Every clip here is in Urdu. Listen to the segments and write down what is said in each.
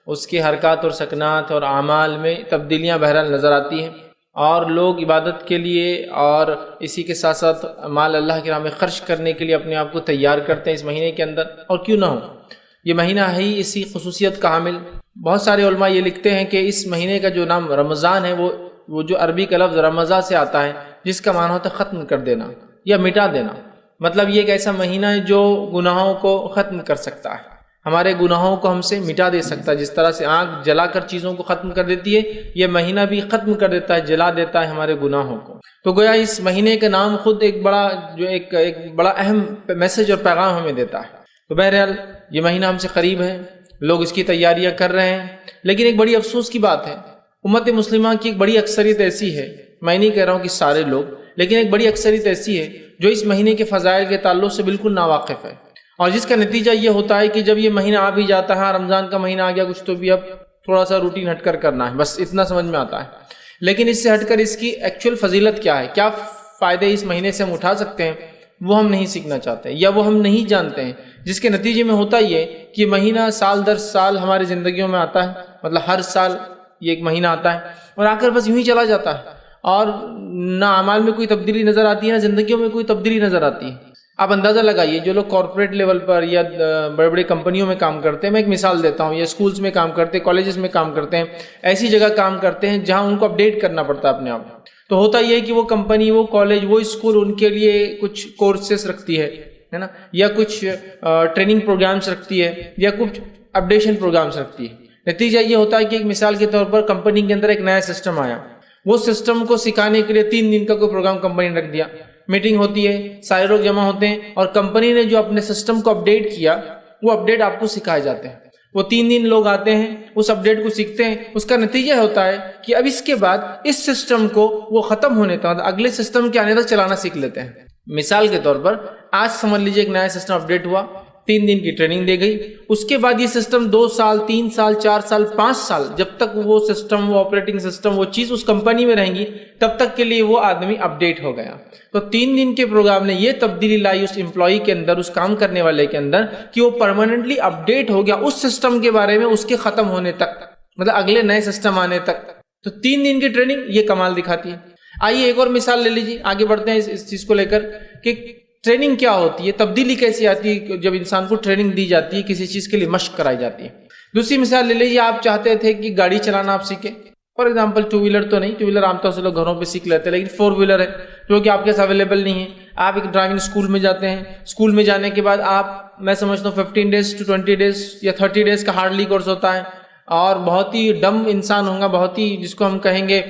اس کے حرکات اور سکنات اور اعمال میں تبدیلیاں بہرحال نظر آتی ہیں، اور لوگ عبادت کے لیے اور اسی کے ساتھ ساتھ مال اللہ کی راہ میں خرچ کرنے کے لیے اپنے آپ کو تیار کرتے ہیں اس مہینے کے اندر، اور کیوں نہ ہو، یہ مہینہ ہے ہی اسی خصوصیت کا حامل۔ بہت سارے علماء یہ لکھتے ہیں کہ اس مہینے کا جو نام رمضان ہے وہ جو عربی کا لفظ رمضان سے آتا ہے، جس کا معنی ہوتا ہے ختم کر دینا یا مٹا دینا، مطلب یہ ایک ایسا مہینہ ہے جو گناہوں کو ختم کر سکتا ہے، ہمارے گناہوں کو ہم سے مٹا دے سکتا ہے۔ جس طرح سے آگ جلا کر چیزوں کو ختم کر دیتی ہے، یہ مہینہ بھی ختم کر دیتا ہے، جلا دیتا ہے ہمارے گناہوں کو۔ تو گویا اس مہینے کا نام خود ایک بڑا اہم میسج اور پیغام ہمیں دیتا ہے۔ تو بہرحال یہ مہینہ ہم سے قریب ہے، لوگ اس کی تیاریاں کر رہے ہیں، لیکن ایک بڑی افسوس کی بات ہے، امت مسلمہ کی ایک بڑی اکثریت ایسی ہے، میں نہیں کہہ رہا ہوں کہ سارے لوگ، لیکن ایک بڑی اکثریت ایسی ہے جو اس مہینے کے فضائل کے تعلق سے بالکل ناواقف ہے، اور جس کا نتیجہ یہ ہوتا ہے کہ جب یہ مہینہ آ بھی جاتا ہے، رمضان کا مہینہ آ گیا، کچھ تو بھی اب تھوڑا سا روٹین ہٹ کر کرنا ہے، بس اتنا سمجھ میں آتا ہے، لیکن اس سے ہٹ کر اس کی ایکچوئل فضیلت کیا ہے، کیا فائدے اس مہینے سے ہم اٹھا سکتے ہیں، وہ ہم نہیں سیکھنا چاہتے یا وہ ہم نہیں جانتے ہیں، جس کے نتیجے میں ہوتا یہ کہ مہینہ سال در سال ہماری زندگیوں میں آتا ہے، مطلب ہر سال یہ ایک مہینہ آتا ہے اور آ کر بس یوں ہی چلا جاتا ہے، اور نہ اعمال میں کوئی تبدیلی نظر آتی ہے، نہ زندگیوں میں کوئی تبدیلی نظر آتی ہے۔ آپ اندازہ لگائیے، جو لوگ کارپوریٹ لیول پر یا بڑے بڑے کمپنیوں میں کام کرتے ہیں، میں ایک مثال دیتا ہوں، یا اسکولز میں کام کرتے ہیں، کالجز میں کام کرتے ہیں، ایسی جگہ کام کرتے ہیں جہاں ان کو اپڈیٹ کرنا پڑتا ہے اپنے آپ، تو ہوتا یہ ہے کہ وہ کمپنی، وہ کالج، وہ اسکول ان کے لیے کچھ کورسز رکھتی ہے نا، یا کچھ ٹریننگ پروگرامز رکھتی ہے، یا کچھ اپڈیشن پروگرامز رکھتی ہے۔ نتیجہ یہ ہوتا ہے کہ ایک مثال کے طور پر کمپنی کے اندر ایک نیا سسٹم آیا، وہ سسٹم کو سکھانے کے لیے 3 دن کا کوئی پروگرام کمپنی نے رکھ دیا، میٹنگ ہوتی ہے، سارے لوگ جمع ہوتے ہیں، اور کمپنی نے جو اپنے سسٹم کو اپڈیٹ کیا، وہ اپڈیٹ آپ کو سکھائے جاتے ہیں، وہ 3 دن لوگ آتے ہیں، اس اپڈیٹ کو سیکھتے ہیں، اس کا نتیجہ ہوتا ہے کہ اب اس کے بعد اس سسٹم کو وہ ختم ہونے تک، اگلے سسٹم کے آنے تک چلانا سیکھ لیتے ہیں۔ مثال کے طور پر آج سمجھ لیجیے ایک نیا سسٹم اپڈیٹ ہوا، 3 دن کی ٹریننگ دی گئی، اس کے بعد یہ سسٹم 2 سال 3 سال 4 سال 5 سال جب تک وہ سسٹم، وہ آپریٹنگ سسٹم، وہ چیز اس کمپنی میں رہیں گی، تب تک کے لیے وہ آدمی اپڈیٹ ہو گیا۔ تو 3 دن کے پروگرام نے یہ تبدیلی لائی اس امپلائی کے اندر، اس کام کرنے والے کے اندر، کہ وہ پرماننٹلی اپڈیٹ ہو گیا اس سسٹم کے بارے میں، اس کے ختم ہونے تک، مطلب اگلے نئے سسٹم آنے تک۔ تو 3 دن کی ٹریننگ یہ کمال دکھاتی ہے۔ آئیے ایک اور مثال لے لیجیے، آگے بڑھتے ہیں اس چیز کو لے کر کہ ٹریننگ کیا ہوتی ہے، تبدیلی کیسی آتی ہے جب انسان کو ٹریننگ دی جاتی ہے، کسی چیز کے لیے مشق کرائی جاتی ہے۔ دوسری مثال لے لیجیے، آپ چاہتے تھے کہ گاڑی چلانا آپ سیکھیں، فار ایگزامپل 2 ویلر تو نہیں، 2 ویلر عام طور سے لوگ گھروں پہ سیکھ لیتے ہیں، لیکن 4 ویلر ہے جو کہ آپ کے ساتھ اویلیبل نہیں ہے۔ آپ ایک ڈرائیونگ اسکول میں جاتے ہیں، اسکول میں جانے کے بعد آپ، میں سمجھتا ہوں 15 days to 20 days یا 30 days کا ہارڈلی کورس ہوتا ہے، اور بہت ہی ڈم انسان ہوگا، بہت ہی جس کو ہم کہیں گے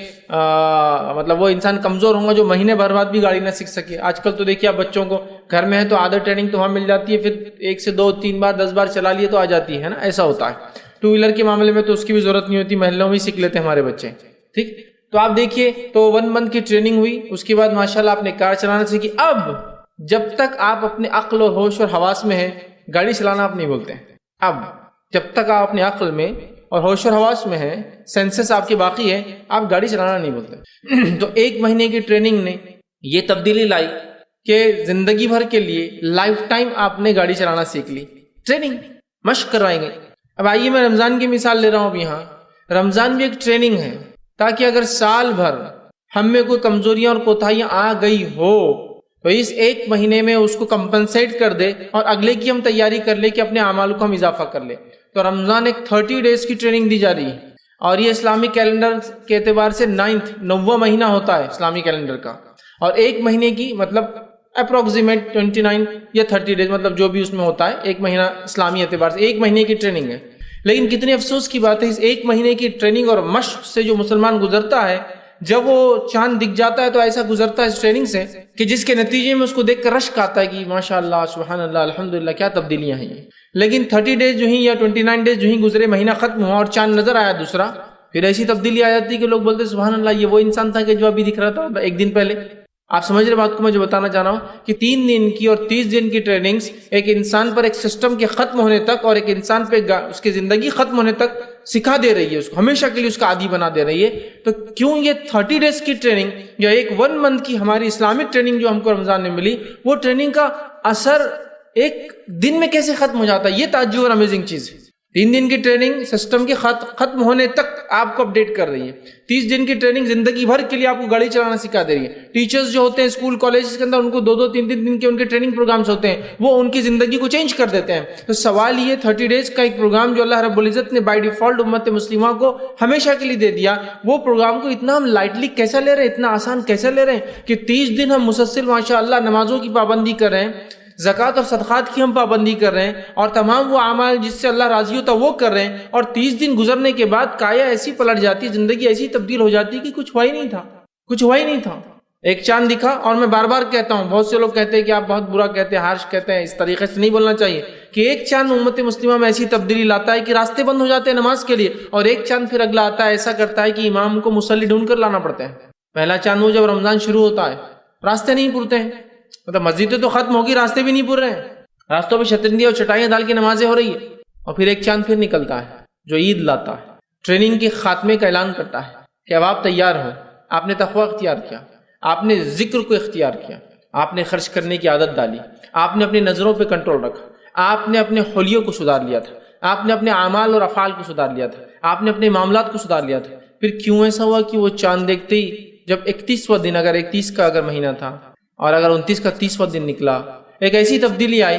مطلب وہ انسان کمزور ہوگا جو مہینے بھر بعد بھی گاڑی نہ سیکھ سکے۔ آج کل تو دیکھیے آپ بچوں کو گھر میں ہے تو آدھا ٹریننگ تو وہاں مل جاتی ہے، پھر 1 سے 2 3 بار 10 بار چلا لیے تو آ جاتی ہے نا، ایسا ہوتا ہے۔ 2 ویلر کے معاملے میں تو اس کی بھی ضرورت نہیں ہوتی، محلوں میں ہی سیکھ لیتے ہیں ہمارے بچے، ٹھیک۔ تو آپ دیکھیے، تو 1 month کی ٹریننگ ہوئی، اس کے بعد ماشاءاللہ آپ نے کار چلانا سیکھی۔ اب جب تک آپ اپنے عقل اور ہوش اور حواس میں ہیں، گاڑی چلانا آپ نہیں بولتے ہیں۔ اب جب تک آپ اپنے عقل میں اور ہوش اور حواس میں ہیں، سینسز آپ کے باقی ہے، آپ گاڑی چلانا نہیں بولتے۔ تو 1 مہینے کی ٹریننگ نے یہ تبدیلی لائی کہ زندگی بھر کے لیے لائف ٹائم آپ نے گاڑی چلانا سیکھ لی، ٹریننگ، مشق کرائیں گے۔ اب آئیے میں رمضان کی مثال لے رہا ہوں اب یہاں، رمضان بھی ایک ٹریننگ ہے، تاکہ اگر سال بھر ہم میں کوئی کمزوریاں اور کوتاہیاں آ گئی ہو تو اس 1 مہینے میں اس کو کمپنسیٹ کر دے، اور اگلے کی ہم تیاری کر لے کہ اپنے اعمال کو ہم اضافہ کر لیں۔ تو رمضان ایک 30 days کی ٹریننگ دی جا رہی ہے، اور یہ اسلامی کیلنڈر کے اعتبار سے 9واں مہینہ ہوتا ہے اسلامی کیلنڈر کا، اور 1 مہینے کی مطلب اپروکسیمیٹ 29 یا 30 days، مطلب جو بھی اس میں ہوتا ہے، 1 مہینہ اسلامی اعتبار سے 1 مہینے کی ٹریننگ ہے۔ لیکن کتنے افسوس کی بات ہے، اس 1 مہینے کی ٹریننگ اور مشق سے جو مسلمان گزرتا ہے، جب وہ چاند دکھ جاتا ہے تو ایسا گزرتا ہے اس ٹریننگ سے کہ جس کے نتیجے میں اس کو دیکھ کر رشک آتا ہے کہ ماشاءاللہ، سبحان اللہ، الحمدللہ، کیا تبدیلیاں ہیں یہ۔ لیکن 30 days جو ہی یا 29 days جو ہی گزرے، مہینہ ختم ہوا اور چاند نظر آیا دوسرا، پھر ایسی تبدیلی آ جاتی کہ لوگ بولتے سبحان اللہ، یہ وہ انسان تھا کہ جو ابھی دکھ رہا تھا 1 دن پہلے۔ آپ سمجھ رہے بات کو میں جو بتانا چاہ رہا ہوں کہ 3 دن کی اور 30 دن کی ٹریننگز ایک انسان پر ایک سسٹم کے ختم ہونے تک اور ایک انسان پہ اس کی زندگی ختم ہونے تک سکھا دے رہی ہے، اس کو ہمیشہ کے لیے اس کا عادی بنا دے رہی ہے۔ تو کیوں یہ 30 days کی ٹریننگ یا ایک 1 month کی ہماری اسلامک ٹریننگ جو ہم کو رمضان میں ملی، وہ ٹریننگ کا اثر 1 دن میں کیسے ختم ہو جاتا ہے؟ یہ تعجب اور امیزنگ چیز ہے۔ 3 دن کی ٹریننگ سسٹم کے ختم ہونے تک آپ کو اپڈیٹ کر رہی ہے. 30 دن کی ٹریننگ زندگی بھر کے لیے آپ کو گاڑی چلانا سکھا دے رہی ہے. ٹیچرز جو ہوتے ہیں اسکول کالجز کے اندر، ان کو 2-2 3-3 دن کے ان کے ٹریننگ پروگرامز ہوتے ہیں، وہ ان کی زندگی کو چینج کر دیتے ہیں. تو سوال یہ 30 ڈیز کا ایک پروگرام جو اللہ رب العزت نے بائی ڈیفالٹ امت مسلمہ کو ہمیشہ کے لیے دے دیا، وہ پروگرام کو اتنا ہم لائٹلی کیسے لے رہے ہیں، اتنا آسان کیسے لے رہے ہیں کہ 30 دن ہم مسلسل ماشاءاللہ نمازوں کی پابندی کر رہے ہیں، زکوٰۃ اور صدقات کی ہم پابندی کر رہے ہیں، اور تمام وہ اعمال جس سے اللہ راضی ہوتا وہ کر رہے ہیں، اور 30 دن گزرنے کے بعد کایا ایسی پلٹ جاتی، زندگی ایسی تبدیل ہو جاتی کہ کچھ ہوا ہی نہیں تھا، کچھ ہوا ہی نہیں تھا. ایک چاند دکھا. اور میں بار بار کہتا ہوں، بہت سے لوگ کہتے ہیں کہ آپ بہت برا کہتے ہیں، ہارش کہتے ہیں، اس طریقے سے نہیں بولنا چاہیے، کہ ایک چاند امت مسلمہ میں ایسی تبدیلی لاتا ہے کہ راستے بند ہو جاتے ہیں نماز کے لیے، اور ایک چاند پھر اگلا آتا ہے ایسا کرتا ہے کہ امام کو مصلی ڈھونڈ کر لانا پڑتا ہے. پہلا چاند وہ جب رمضان شروع ہوتا ہے، راستے نہیں پورتے ہیں، مطلب مسجدیں تو ختم ہوگی، راستے بھی نہیں پور رہے ہیں، راستوں پہ شترنجی اور چٹائیاں ڈال کے نمازیں ہو رہی ہے. اور پھر ایک چاند پھر نکلتا ہے جو عید لاتا ہے، ٹریننگ کے خاتمے کا اعلان کرتا ہے کہ اب آپ تیار ہو، آپ نے تقویٰ اختیار کیا، آپ نے ذکر کو اختیار کیا، آپ نے خرچ کرنے کی عادت ڈالی، آپ نے اپنی نظروں پہ کنٹرول رکھا، آپ نے اپنے حلیوں کو سدھار لیا تھا، آپ نے اپنے اعمال اور افعال کو سدھار لیا تھا، آپ نے اپنے معاملات کو سدھار لیا تھا. پھر کیوں ایسا ہوا کہ وہ چاند دیکھتے ہی جب 31واں دن، اگر 31 کا اگر مہینہ تھا اور اگر 29 کا 30واں دن نکلا، ایک ایسی تبدیلی آئی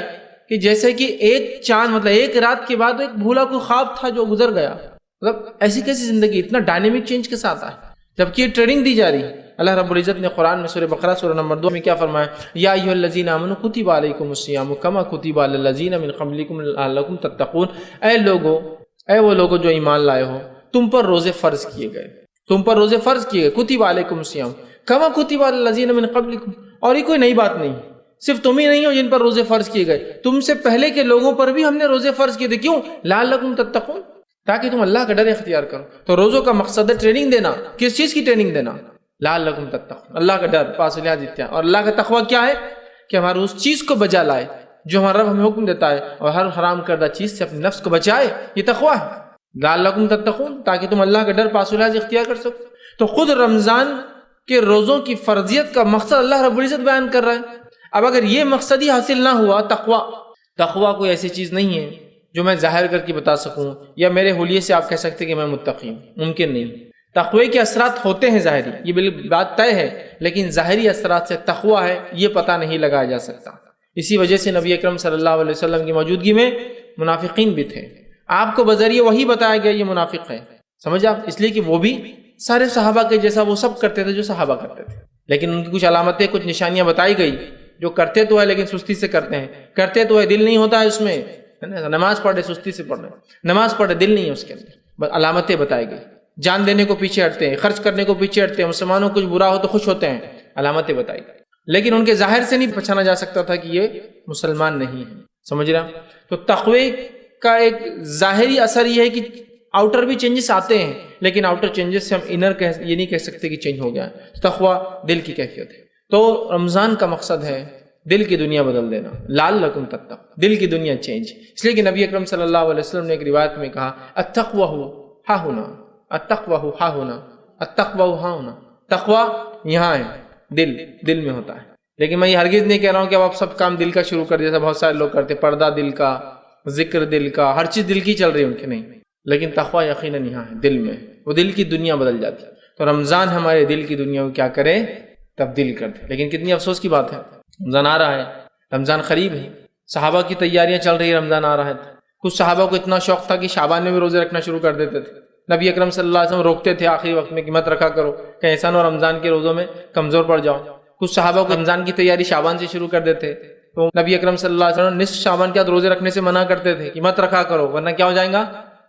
کہ جیسے کہ ایک چاند مطلب ایک رات کے بعد ایک بھولا کوئی خواب تھا جو گزر گیا. مطلب ایسی کیسی زندگی اتنا ڈائنامک چینج کے ساتھ آئے، جبکہ یہ ٹریننگ دی جا رہی ہے. اللہ رب العزت نے قرآن میں سورہ بقرہ سورہ نمبر 2 میں کیا فرمایا؟ یا ایھا الذین آمنوا کتب علیکم الصیام کما کتب علی الذین من قبلکم لعلکم تتقون. اے وہ لوگو جو ایمان لائے ہو، تم پر روزے فرض کیے گئے، تم پر روزے فرض کیے گئے، کتب علیکم الصیام کما کتب علی الذین من قبلکم. اور یہ کوئی نئی بات نہیں، صرف تم ہی نہیں ہو جن پر روزے فرض کیے گئے، تم سے پہلے کے لوگوں پر بھی ہم نے روزے فرض کیے تھے. کیوں؟ لعلکم تتقون، تاکہ تم اللہ کا ڈر اختیار کرو. تو روزوں کا مقصد ہے ٹریننگ دینا. کس چیز کی ٹریننگ دینا؟ لعلکم تتقون، اللہ کا ڈر، پاس لحاظ اختیار. اور اللہ کا تقویٰ کیا ہے؟ کہ ہمارا اس چیز کو بجا لائے جو ہمارا رب ہمیں حکم دیتا ہے، اور ہر حرام کردہ چیز سے اپنے نفس کو بچائے. یہ تقویٰ ہے، لعلکم تتقون، تاکہ تم اللہ کا ڈر پاس لحاظ اختیار کر سکو. تو خود رمضان کے روزوں کی فرضیت کا مقصد اللہ رب العزت بیان کر رہا ہے. اب اگر یہ مقصد ہی حاصل نہ ہوا، تقویٰ کوئی ایسی چیز نہیں ہے جو میں ظاہر کر کے بتا سکوں، یا میرے حلیے سے آپ کہہ سکتے کہ میں متقی ہوں، ممکن نہیں. تقوی کے اثرات ہوتے ہیں ظاہری، یہ بالکل بات طے ہے، لیکن ظاہری اثرات سے تقویٰ ہے یہ پتہ نہیں لگایا جا سکتا. اسی وجہ سے نبی اکرم صلی اللہ علیہ وسلم کی موجودگی میں منافقین بھی تھے. آپ کو بذریعہ وہی بتایا گیا یہ منافق ہے، سمجھ آپ، اس لیے کہ وہ بھی سارے صحابہ کے جیسا وہ سب کرتے تھے جو صحابہ کرتے تھے، لیکن ان کی کچھ علامتیں، کچھ نشانیاں بتائی گئی. جو کرتے تو ہے لیکن سستی سے کرتے ہیں، کرتے تو ہے دل نہیں ہوتا ہے اس میں، نماز پڑھے سستی سے پڑھ رہے ہیں، نماز پڑھے دل نہیں ہے اس کے اندر. علامتیں بتائی گئی، جان دینے کو پیچھے ہٹتے ہیں، خرچ کرنے کو پیچھے ہٹتے ہیں، مسلمانوں کو کچھ برا ہو تو خوش ہوتے ہیں، علامتیں بتائی گئی. لیکن ان کے ظاہر سے نہیں پہچانا جا سکتا تھا کہ یہ مسلمان نہیں ہے، سمجھ رہا. تو تقوی کا ایک ظاہری اثر یہ ہے کہ آؤٹر بھی چینجز آتے ہیں، لیکن آؤٹر چینجز سے ہم انر یہ نہیں کہہ سکتے کہ چینج ہو گیا. تقوی دل کی کیفیت ہے. تو رمضان کا مقصد ہے دل کی دنیا بدل دینا، لعلکم تتقون، دل کی دنیا چینج. اس لیے کہ نبی اکرم صلی اللہ علیہ وسلم نے ایک روایت میں کہا التقوی ہا ہونا، التقوی ہا ہونا، التقوی ہا ہونا. تقوی یہاں ہے، دل میں ہوتا ہے. لیکن میں یہ ہرگز نہیں کہہ رہا ہوں کہ اب آپ سب کام دل کا شروع کر دیا، بہت سارے لوگ کرتے، پردہ دل کا، ذکر دل کا، ہر چیز دل کی چل رہی ہے ان کے، نہیں. لیکن تقوی یقیناً یہاں ہے، دل میں، وہ دل کی دنیا بدل جاتی ہے. تو رمضان ہمارے دل کی دنیا کو کیا کرے؟ تبدیل کر دے. لیکن کتنی افسوس کی بات ہے، رمضان آ رہا ہے، رمضان قریب ہے، صحابہ کی تیاریاں چل رہی ہیں، رمضان آ رہا ہے. کچھ صحابہ کو اتنا شوق تھا کہ شعبان میں بھی روزے رکھنا شروع کر دیتے تھے. نبی اکرم صلی اللہ علیہ وسلم روکتے تھے آخری وقت میں کہ مت رکھا کرو، کہ ایسا نہ ہو رمضان کے روزوں میں کمزور پڑ جاؤ. کچھ صحابہ کو رمضان کی تیاری شعبان سے شروع کر دیتے، تو نبی اکرم صلی اللہ علیہ وسلم نصف شعبان کے بعد روزے رکھنے سے منع کرتے تھے کہ مت رکھا کرو ورنہ کیا ہو جائیں گا،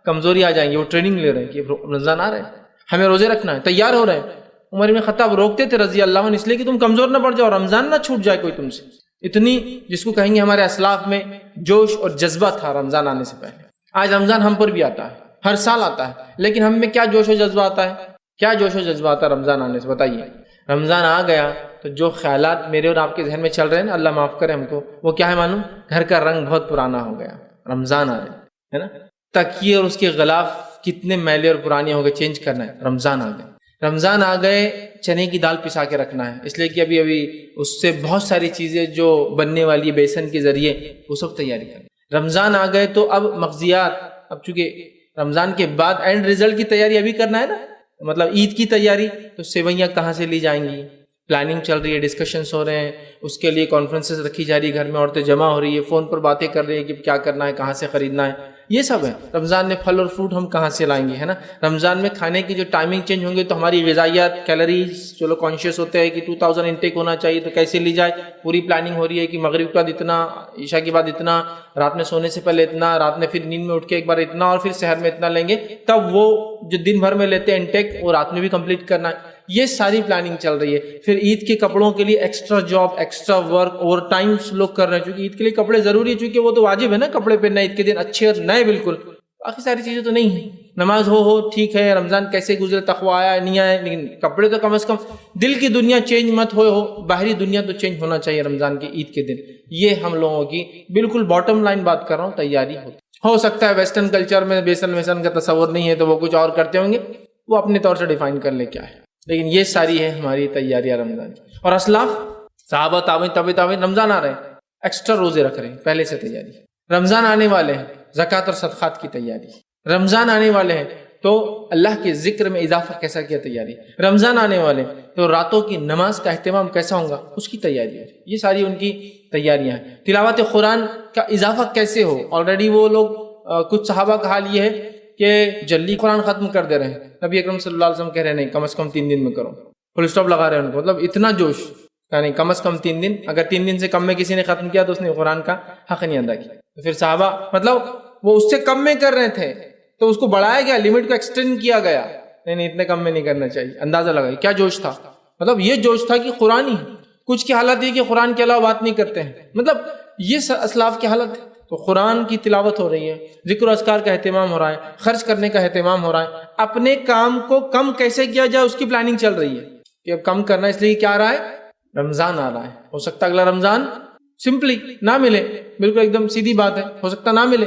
کمزوری آ جائیں گی. وہ ٹریننگ لے رہے ہیں کہ رمضان آ رہے ہیں، ہمیں روزے رکھنا ہے، تیار ہو رہے ہیں. عمر بن خطاب روکتے تھے رضی اللہ عنہ اس لیے کہ تم کمزور نہ پڑ جاؤ، رمضان نہ چھوٹ جائے کوئی تم سے. اتنی جس کو کہیں گے ہمارے اسلاف میں جوش اور جذبہ تھا رمضان آنے سے پہلے. آج رمضان ہم پر بھی آتا ہے، ہر سال آتا ہے، لیکن ہم میں کیا جوش و جذبہ آتا ہے؟ کیا جوش و جذبہ آتا ہے رمضان آنے سے؟ بتائیے. رمضان آ گیا تو جو خیالات میرے اور آپ کے ذہن میں چل رہے ہیں نا، اللہ معاف کرے ہم کو، وہ کیا ہے معلوم؟ گھر کا رنگ بہت پرانا ہو گیا، رمضان آ رہے ہے نا. تکیے اور اس کے غلاف کتنے میلے اور پرانے ہو گئے، چینج کرنا ہے. رمضان آ گئے، رمضان آ گئے، چنے کی دال پسا کے رکھنا ہے، اس لیے کہ ابھی اس سے بہت ساری چیزیں جو بننے والی ہے بیسن کے ذریعے، وہ سب تیاری کرنا. رمضان آ گئے تو اب مغزیات اب چونکہ رمضان کے بعد اینڈ ریزلٹ کی تیاری ابھی کرنا ہے نا، مطلب عید کی تیاری، تو سیویاں کہاں سے لی جائیں گی، پلاننگ چل رہی ہے، ڈسکشنز ہو رہے ہیں، اس کے لیے کانفرنسز رکھی جا رہی ہے، گھر میں عورتیں جمع ہو رہی ہے، فون پر باتیں کر رہی ہے کہ کیا کرنا ہے، کہاں سے خریدنا ہے، یہ سب ہے۔ رمضان میں پھل اور فروٹ ہم کہاں سے لائیں گے، ہے نا۔ رمضان میں کھانے کی جو ٹائمنگ چینج ہوں گے تو ہماری غذائیات، کیلریز، جو لوگ کانشیس ہوتے ہیں کہ 2000 انٹیک ہونا چاہیے تو کیسے لی جائے، پوری پلاننگ ہو رہی ہے کہ مغرب کے بعد اتنا، عشاء کے بعد اتنا، رات میں سونے سے پہلے اتنا، رات میں پھر نیند میں اٹھ کے ایک بار اتنا، اور پھر سحر میں اتنا لیں گے، تب وہ جو دن بھر میں لیتے ہیں انٹیک وہ رات میں بھی کمپلیٹ کرنا ہے۔ یہ ساری پلاننگ چل رہی ہے۔ پھر عید کے کپڑوں کے لیے extra job, extra work, over time لوگ کر رہے ہیں، چونکہ عید کے لیے کپڑے ضروری ہے، چونکہ وہ تو واجب ہے نا کپڑے پہننا عید کے دن، اچھے اور نئے بالکل۔ باقی ساری چیزیں تو نہیں ہیں، نماز ہو ٹھیک ہے، رمضان کیسے گزرے، تقویٰ آیا نہیں آیا، لیکن کپڑے تو کم از کم، دل کی دنیا چینج مت ہو، باہری دنیا تو چینج ہونا چاہیے رمضان کے عید کے دن۔ یہ ہم لوگوں کی بالکل باٹم لائن بات کر رہا ہوں، تیاری ہو سکتا ہے ویسٹرن کلچر میں بیسن ویسن کا تصور نہیں ہے تو وہ کچھ اور کرتے ہوں گے، وہ اپنے طور سے ڈیفائن کر لے کیا ہے، لیکن یہ ساری ہے ہماری تیاریاں رمضان کی۔ اور اسلاف صحابہ تابعین رمضان آ رہے ہیں، ایکسٹرا روزے رکھ رہے ہیں، پہلے سے تیاری۔ رمضان آنے والے ہیں، زکوٰۃ اور صدقات کی تیاری۔ رمضان آنے والے ہیں تو اللہ کے ذکر میں اضافہ کیسا کیا، تیاری۔ رمضان آنے والے تو راتوں کی نماز کا اہتمام کیسا ہوگا، اس کی تیاری ہے۔ یہ ساری ان کی تیاریاں ہیں۔ تلاوت قرآن کا اضافہ کیسے ہو، آلریڈی وہ لوگ، کچھ صحابہ کا حال یہ ہے کہ جلدی قرآن ختم کر دے رہے ہیں، نبی اکرم صلی اللہ علیہ وسلم کہہ رہے ہیں نہیں، کم از کم 3 دن میں کرو، فل اسٹاپ لگا رہے ہیں ان کو، مطلب اتنا جوش، یعنی کم از کم 3 دن، اگر 3 دن سے کم میں کسی نے ختم کیا تو اس نے قرآن کا حق نہیں ادا کیا۔ تو پھر صحابہ مطلب وہ اس سے کم میں کر رہے تھے تو اس کو بڑھایا گیا، لمٹ کو ایکسٹینڈ کیا گیا، نہیں اتنے کم میں نہیں کرنا چاہیے، اندازہ لگائیے کیا جوش تھا۔ مطلب یہ جوش تھا کہ قرآن ہی، کچھ کی حالت یہ کہ قرآن کے علاوہ بات نہیں کرتے ہیں، مطلب یہ اسلاف کی حالت ہے۔ تو قرآن کی تلاوت ہو رہی ہے، ذکر و اذکار کا اہتمام ہو رہا ہے، خرچ کرنے کا اہتمام ہو رہا ہے، اپنے کام کو کم کیسے کیا جائے اس کی پلاننگ چل رہی ہے کہ اب کم کرنا، اس لیے کیا آ رہا ہے، رمضان آ رہا ہے، ہو سکتا ہے اگلا رمضان سمپلی نہ ملے، بالکل ایک دم سیدھی بات ہے، ہو سکتا نہ ملے،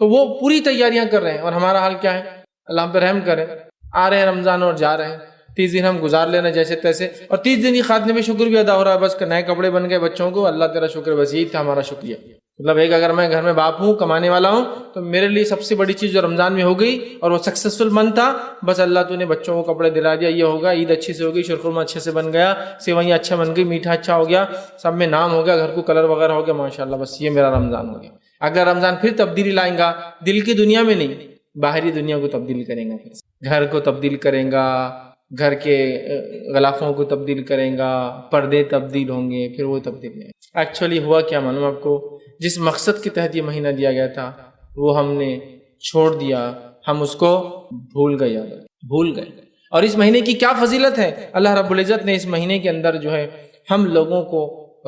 تو وہ پوری تیاریاں کر رہے ہیں۔ اور ہمارا حال کیا ہے، اللہ ہم پہ رحم کرے، آ رہے ہیں رمضان اور جا رہے ہیں، 30 دن ہم گزار لینا جیسے تیسے، اور 30 دن کی خاتمے میں شکر بھی ادا ہو رہا ہے، بس نئے کپڑے بن گئے بچوں کو، اللہ تیرا شکر، بس یہی تھا ہمارا شکریہ۔ مطلب ایک اگر میں گھر میں باپ ہوں، کمانے والا ہوں، تو میرے لیے سب سے بڑی چیز جو رمضان میں ہو گئی اور وہ سکسیسفل منتھ تھا، بس اللہ تو نے بچوں کو کپڑے دلا دیا، یہ ہوگا، عید اچھی سے ہوگی، شیرخرما اچھے سے بن گیا، سیوئیاں اچھا بن گئی، میٹھا اچھا ہو گیا، سب میں نام ہو گیا، گھر کو کلر وغیرہ ہو گیا، ماشاءاللہ، بس یہ میرا رمضان ہو گیا۔ اگر رمضان پھر تبدیلی لائیں گا، دل کی دنیا میں نہیں، باہری دنیا کو تبدیل کریں گا، پھر گھر کو تبدیل کریں گا، گھر کے غلافوں کو تبدیل کریں گا، پردے تبدیل ہوں گے، پھر وہ تبدیل نہیں۔ ایکچولی ہوا کیا معلوم آپ کو، جس مقصد کے تحت یہ مہینہ دیا گیا تھا وہ ہم نے چھوڑ دیا، ہم اس کو بھول گئے۔ اور اس مہینے کی کیا فضیلت ہے، اللہ رب العزت نے اس مہینے کے اندر جو ہے ہم لوگوں کو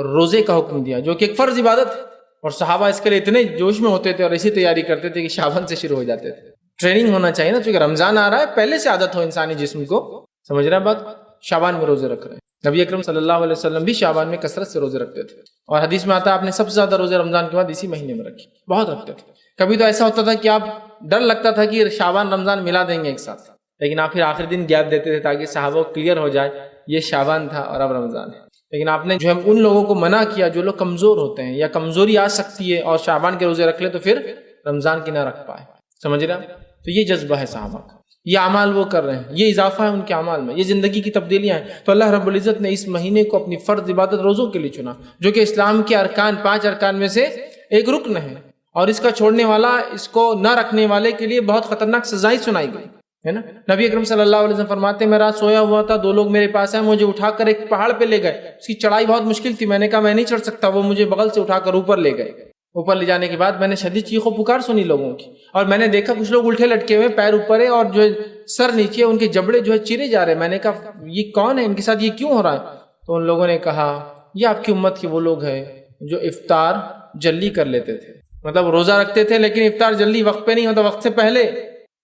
روزے کا حکم دیا، جو کہ ایک فرض عبادت ہے، اور صحابہ اس کے لیے اتنے جوش میں ہوتے تھے اور ایسی تیاری کرتے تھے کہ شعبان سے شروع ہو جاتے تھے۔ ٹریننگ ہونا چاہیے نا، چونکہ رمضان آ رہا ہے، پہلے سے عادت ہو انسانی جسم کو، سمجھ رہے ہیں بات، شعبان میں روزے رکھ رہے ہیں۔ نبی اکرم صلی اللہ علیہ وسلم بھی شعبان میں کثرت سے روزے رکھتے تھے، اور حدیث میں آتا ہے آپ نے سب سے زیادہ روزے رمضان کے بعد اسی مہینے میں رکھے، بہت رکھتے تھے۔ کبھی تو ایسا ہوتا تھا کہ آپ ڈر لگتا تھا کہ شعبان رمضان ملا دیں گے ایک ساتھ، لیکن آپ پھر آخری دن گیپ دیتے تھے تاکہ صحابہ کو کلیئر ہو جائے یہ شعبان تھا اور اب رمضان ہے۔ لیکن آپ نے جو ہے ان لوگوں کو منع کیا جو لوگ کمزور ہوتے ہیں یا کمزوری آ سکتی ہے اور شعبان کے روزے رکھ لے تو پھر رمضان کی نہ رکھ پائے، سمجھ رہے ہیں؟ تو یہ جذبہ ہے صحابہ کا، یہ اعمال وہ کر رہے ہیں، یہ اضافہ ہے ان کے اعمال میں، یہ زندگی کی تبدیلیاں ہیں۔ تو اللہ رب العزت نے اس مہینے کو اپنی فرض عبادت روزوں کے لیے چنا، جو کہ اسلام کے ارکان 5 ارکان میں سے ایک رکن ہے، اور اس کا چھوڑنے والا، اس کو نہ رکھنے والے کے لیے بہت خطرناک سزائیں سنائی گئی ہے نا۔ نبی اکرم صلی اللہ علیہ وسلم فرماتے ہیں میں رات سویا ہوا تھا، 2 لوگ میرے پاس آئے، مجھے اٹھا کر ایک پہاڑ پہ لے گئے، اس کی چڑھائی بہت مشکل تھی، میں نے کہا میں نہیں چڑھ سکتا، وہ مجھے بغل سے اٹھا کر اوپر لے گئے۔ اوپر لے جانے کے بعد میں نے شدید چیخ و پکار سنی لوگوں کی، اور میں نے دیکھا کچھ لوگ الٹے لٹکے ہوئے، پیر اوپر ہے اور جو ہے سر نیچے، ان کے جبڑے جو ہے چیرے جا رہے ہیں۔ میں نے کہا یہ کون ہے، ان کے ساتھ یہ کیوں ہو رہا ہے؟ تو ان لوگوں نے کہا یہ آپ کی امت کے وہ لوگ ہیں جو افطار جلدی کر لیتے تھے، مطلب روزہ رکھتے تھے لیکن افطار جلدی وقت پہ نہیں ہوتا، وقت سے پہلے۔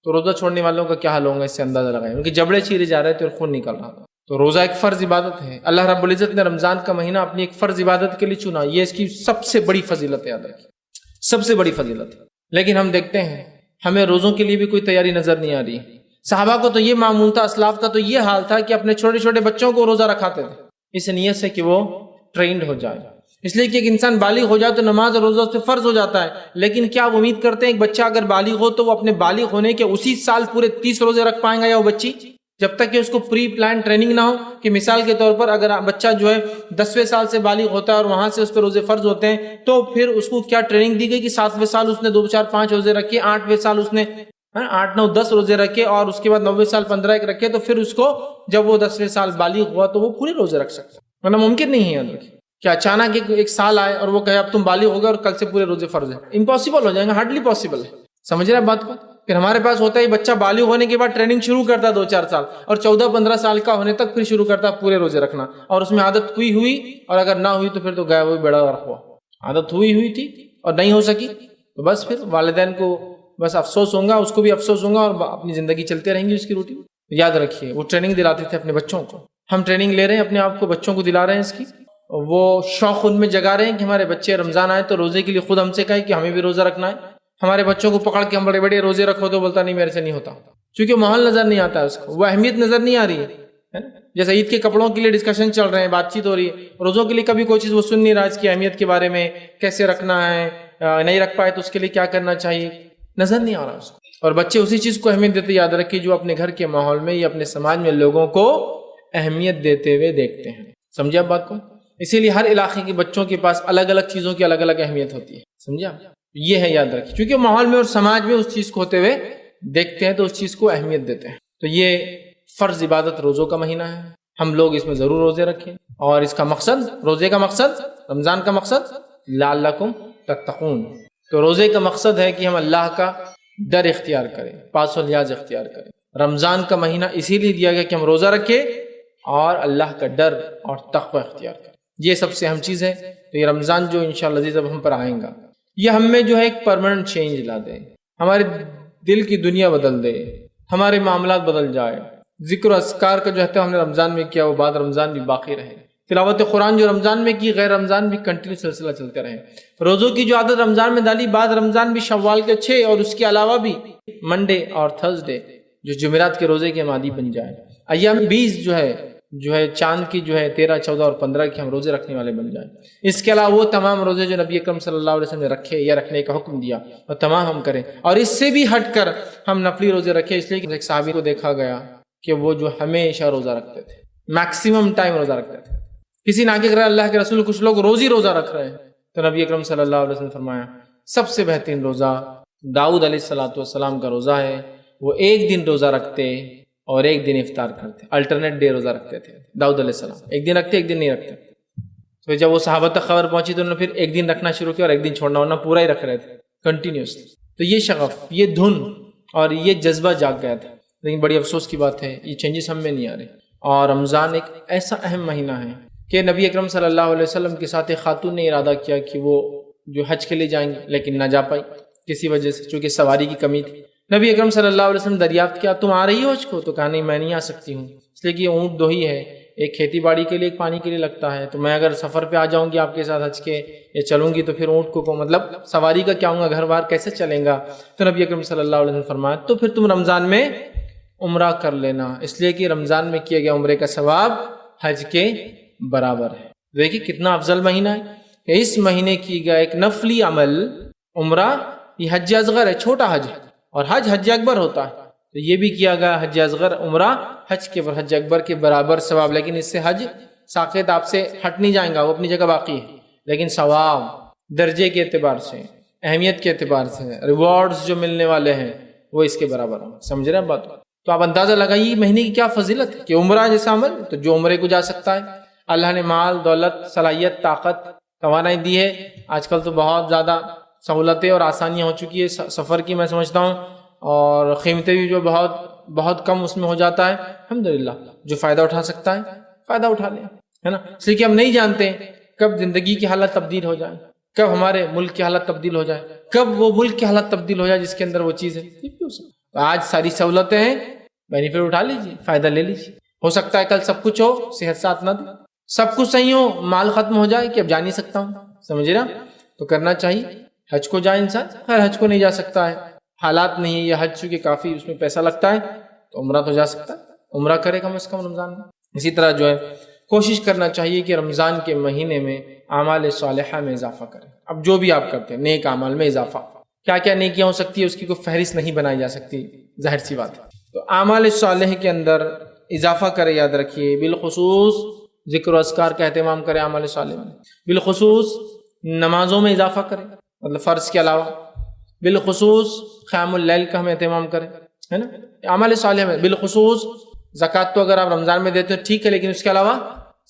تو روزہ چھوڑنے والوں کا کیا حال ہوگا، اس سے اندازہ لگائیں، ان کے جبڑے چیرے جا رہے تھے اور خون نکل رہا تھا۔ تو روزہ ایک فرض عبادت ہے، اللہ رب العزت نے رمضان کا مہینہ اپنی ایک فرض عبادت کے لیے چنا، یہ اس کی سب سے بڑی فضیلت ہے، یاد رکھیے سب سے بڑی فضیلت ہے۔ لیکن ہم دیکھتے ہیں ہمیں روزوں کے لیے بھی کوئی تیاری نظر نہیں آ رہی۔ صحابہ کو تو یہ معمول تھا، اسلاف کا تو یہ حال تھا کہ اپنے چھوٹے چھوٹے بچوں کو روزہ رکھاتے تھے، اس نیت سے کہ وہ ٹرینڈ ہو جائے، اس لیے کہ ایک انسان بالغ ہو جائے تو نماز اور روزہ اس پہ فرض ہو جاتا ہے، لیکن کیا آپ امید کرتے ہیں ایک بچہ اگر بالغ ہو تو وہ اپنے بالغ ہونے کے اسی سال پورے 30 روزے رکھ پائیں گا، یا وہ بچی؟ جب تک کہ اس کو پری پلان ٹریننگ نہ ہو کہ مثال کے طور پر اگر بچہ جو ہے 10ویں سال سے بالغ ہوتا ہے اور وہاں سے اس پہ روزے فرض ہوتے ہیں، تو پھر اس کو کیا ٹریننگ دی گئی کہ 7ویں سال اس نے 2 4 5 روزے رکھے، 8ویں سال اس نے 8 9 10 روزے رکھے، اور اس کے بعد 9ویں سال 15 ایک رکھے، تو پھر اس کو جب وہ 10ویں سال بالغ ہوا تو وہ پورے روزے رکھ سکتا ہے۔ ورنہ ممکن نہیں ہے کہ اچانک ایک سال آئے اور وہ کہے اب تم بالغ ہو گئے اور کل سے پورے روزے فرض ہیں، امپاسبل ہو جائیں گے، ہارڈلی پاسبل ہے۔ سمجھ رہے ہیں بات کو؟ پھر ہمارے پاس ہوتا ہے بچہ بالغ ہونے کے بعد ٹریننگ شروع کرتا ہے 2 4 سال، اور 14 15 سال کا ہونے تک پھر شروع کرتا ہے پورے روزے رکھنا، اور اس میں عادت ہوئی اور اگر نہ ہوئی تو پھر تو گیا وہ بڑا ہوا۔ عادت ہوئی تھی اور نہیں ہو سکی تو بس پھر والدین کو بس افسوس ہوگا، اس کو بھی افسوس ہوگا، اور اپنی زندگی چلتے رہیں گی اس کی روٹین۔ یاد رکھیے وہ ٹریننگ دلاتے تھے اپنے بچوں کو، ہم ٹریننگ لے رہے ہیں اپنے آپ کو، بچوں کو دلا رہے ہیں اس کی، وہ شوق ان میں جگا رہے ہیں کہ ہمارے بچے رمضان آئے تو روزے کے لیے خود ہم سے کہیں کہ ہمیں بھی روزہ رکھنا ہے۔ ہمارے بچوں کو پکڑ کے ہم بڑے بڑے روزے رکھو تو بولتا نہیں میرے سے نہیں ہوتا، کیونکہ ماحول نظر نہیں آتا ہے اس کو، وہ اہمیت نظر نہیں آ رہی ہے۔ جیسے عید کے کپڑوں کے لیے ڈسکشن چل رہے ہیں، بات چیت ہو رہی ہے، روزوں کے لیے کبھی کوئی چیز وہ سن نہیں رہا اس کی اہمیت کے بارے میں، کیسے رکھنا ہے، نہیں رکھ پائے تو اس کے لیے کیا کرنا چاہیے، نظر نہیں آ رہا اس کو۔ اور بچے اسی چیز کو اہمیت دیتے، یاد رکھیے، جو اپنے گھر کے ماحول میں یا اپنے سماج میں لوگوں کو اہمیت دیتے ہوئے دیکھتے ہیں۔ سمجھے آپ بات کو؟ اسی لیے ہر علاقے کے بچوں کے پاس الگ الگ چیزوں کی الگ الگ اہمیت ہوتی ہے، سمجھا؟ یہ ہے یاد رکھیے، کیونکہ ماحول میں اور سماج میں اس چیز کو ہوتے ہوئے دیکھتے ہیں تو اس چیز کو اہمیت دیتے ہیں۔ تو یہ فرض عبادت روزوں کا مہینہ ہے، ہم لوگ اس میں ضرور روزے رکھیں، اور اس کا مقصد، روزے کا مقصد، رمضان کا مقصد لعلکم تتقون، تو روزے کا مقصد ہے کہ ہم اللہ کا ڈر اختیار کریں، پاس و لیاز اختیار کریں۔ رمضان کا مہینہ اسی لیے دیا گیا کہ ہم روزہ رکھیں اور اللہ کا ڈر اور تقوی اختیار کریں، یہ سب سے اہم چیز ہے۔ تو یہ رمضان جو انشاءاللہ عزیز اب ہم پر آئیں گا، یہ ہم میں جو ہے ایک پرماننٹ چینج لا دے، ہمارے دل کی دنیا بدل دے، ہمارے معاملات بدل جائے۔ ذکر و اذکار کا جو ہے ہم نے رمضان میں کیا وہ بعد رمضان بھی باقی رہے، تلاوت قرآن جو رمضان میں کی غیر رمضان بھی کنٹینیو سلسلہ چلتے رہے، روزوں کی جو عادت رمضان میں ڈالی بعد رمضان بھی شوال کے 6 اور اس کے علاوہ بھی منڈے اور تھرسڈے جو جمعرات کے روزے کے عادی بن جائے، ایام 20 جو ہے چاند کی جو ہے 13 14 اور 15 کے ہم روزے رکھنے والے بن جائیں۔ اس کے علاوہ وہ تمام روزے جو نبی اکرم صلی اللہ علیہ وسلم نے رکھے یا رکھنے کا حکم دیا وہ تمام ہم کریں، اور اس سے بھی ہٹ کر ہم نفلی روزے رکھیں، اس لیے کہ ایک صحابی کو دیکھا گیا کہ وہ جو ہمیشہ روزہ رکھتے تھے، میکسیمم ٹائم روزہ رکھتے تھے۔ کسی نے آگے کہا اللہ کے رسول کچھ لوگ روز ہی روزہ رکھ رہے ہیں، تو نبی اکرم صلی اللہ علیہ وسلم نے فرمایا سب سے بہترین روزہ داؤد علیہ السلام کا روزہ ہے، وہ ایک دن روزہ رکھتے اور ایک دن افطار کرتے، الٹرنیٹ ڈے روزہ رکھتے تھے داؤد علیہ السلام، ایک دن رکھتے ایک دن نہیں رکھتے۔ تو جب وہ صحابہ تک خبر پہنچی تو انہوں نے پھر ایک دن رکھنا شروع کیا اور ایک دن چھوڑنا، ورنہ پورا ہی رکھ رہے تھے کنٹینیوسلی۔ تو یہ شغف، یہ دھن اور یہ جذبہ جاگ گیا تھا، لیکن بڑی افسوس کی بات ہے یہ چینجز ہم میں نہیں آ رہے۔ اور رمضان ایک ایسا اہم مہینہ ہے کہ نبی اکرم صلی اللہ علیہ وسلم کے ساتھ ایک خاتون نے ارادہ کیا کہ وہ جو حج کے لیے جائیں گے لیکن نہ جا پائی کسی وجہ سے، چونکہ سواری کی کمی تھی۔ نبی اکرم صلی اللہ علیہ وسلم دریافت کیا تم آ رہی ہو حج کو؟ تو کہا نہیں میں نہیں آ سکتی ہوں، اس لیے کہ اونٹ 2 ہی ہے، ایک کھیتی باڑی کے لیے ایک پانی کے لیے لگتا ہے، تو میں اگر سفر پہ آ جاؤں گی آپ کے ساتھ حج کے یا چلوں گی تو پھر اونٹ کو مطلب سواری کا کیا ہوگا، گھر بار کیسے چلیں گا؟ تو نبی اکرم صلی اللہ علیہ وسلم فرمایا تو پھر تم رمضان میں عمرہ کر لینا، اس لیے کہ رمضان میں کیا گیا عمرے کا ثواب حج کے برابر ہے۔ دیکھیے کتنا افضل مہینہ ہے کہ اس مہینے کی گیا ایک نفلی عمل عمرہ، یہ حج اصغر ہے، چھوٹا حج ہے، اور حج اکبر ہوتا ہے، تو یہ بھی کیا گیا حج اصغر عمرہ حج کے حج اکبر کے برابر ثواب، لیکن اس سے حج ساقط آپ سے ہٹ نہیں جائیں گا، وہ اپنی جگہ باقی ہے، لیکن ثواب درجے کے اعتبار سے، اہمیت کے اعتبار سے، ریوارڈز جو ملنے والے ہیں وہ اس کے برابر ہیں۔ سمجھ رہے ہیں بات؟ تو آپ اندازہ لگائیے مہینے کی کیا فضیلت ہے کہ عمرہ جیسا عمل، تو جو عمرے کو جا سکتا ہے، اللہ نے مال دولت صلاحیت طاقت توانائی دی ہے، آج کل تو بہت زیادہ سہولتیں اور آسانیاں ہو چکی ہے سفر کی، میں سمجھتا ہوں، اور قیمتیں بھی جو بہت کم اس میں ہو جاتا ہے، الحمدللہ جو فائدہ اٹھا سکتا ہے فائدہ اٹھا لے، ہے نا؟ اس لیے کہ ہم نہیں جانتے کب زندگی کی حالت تبدیل ہو جائے، کب ہمارے ملک کی حالت تبدیل ہو جائے، کب وہ ملک کی حالت تبدیل ہو جائے جس کے اندر وہ چیز ہے۔ آج ساری سہولتیں ہیں، بینیفٹ اٹھا لیجیے، فائدہ لے لیجیے، ہو سکتا ہے کل سب کچھ ہو صحت ساتھ نہ دے، سب کچھ صحیح ہو مال ختم ہو جائے کہ اب جا نہیں سکتا ہوں، سمجھ رہا؟ تو کرنا چاہیے حج کو جائے انسان، خیر حج کو نہیں جا سکتا ہے، حالات نہیں ہے یہ حج چونکہ کافی اس میں پیسہ لگتا ہے، تو عمرہ تو جا سکتا ہے، عمرہ کرے کم از کم رمضان میں۔ اسی طرح جو ہے کوشش کرنا چاہیے کہ رمضان کے مہینے میں اعمال صالحہ میں اضافہ کریں۔ اب جو بھی آپ کرتے ہیں نیک اعمال میں اضافہ، کیا کیا نیکیاں ہو سکتی ہے اس کی کوئی فہرست نہیں بنائی جا سکتی، ظاہر سی بات ہے۔ تو اعمال صالح کے اندر اضافہ کرے، یاد رکھیے، بالخصوص ذکر و اذکار کا اہتمام کرے اعمال صالح میں، بالخصوص نمازوں میں اضافہ کریں، مطلب فرض کے علاوہ، بالخصوص قیام اللیل کا ہم اہتمام کریں، ہے نا، اعمال صالح میں، بالخصوص زکوٰۃ تو اگر آپ رمضان میں دیتے ہیں ٹھیک ہے، لیکن اس کے علاوہ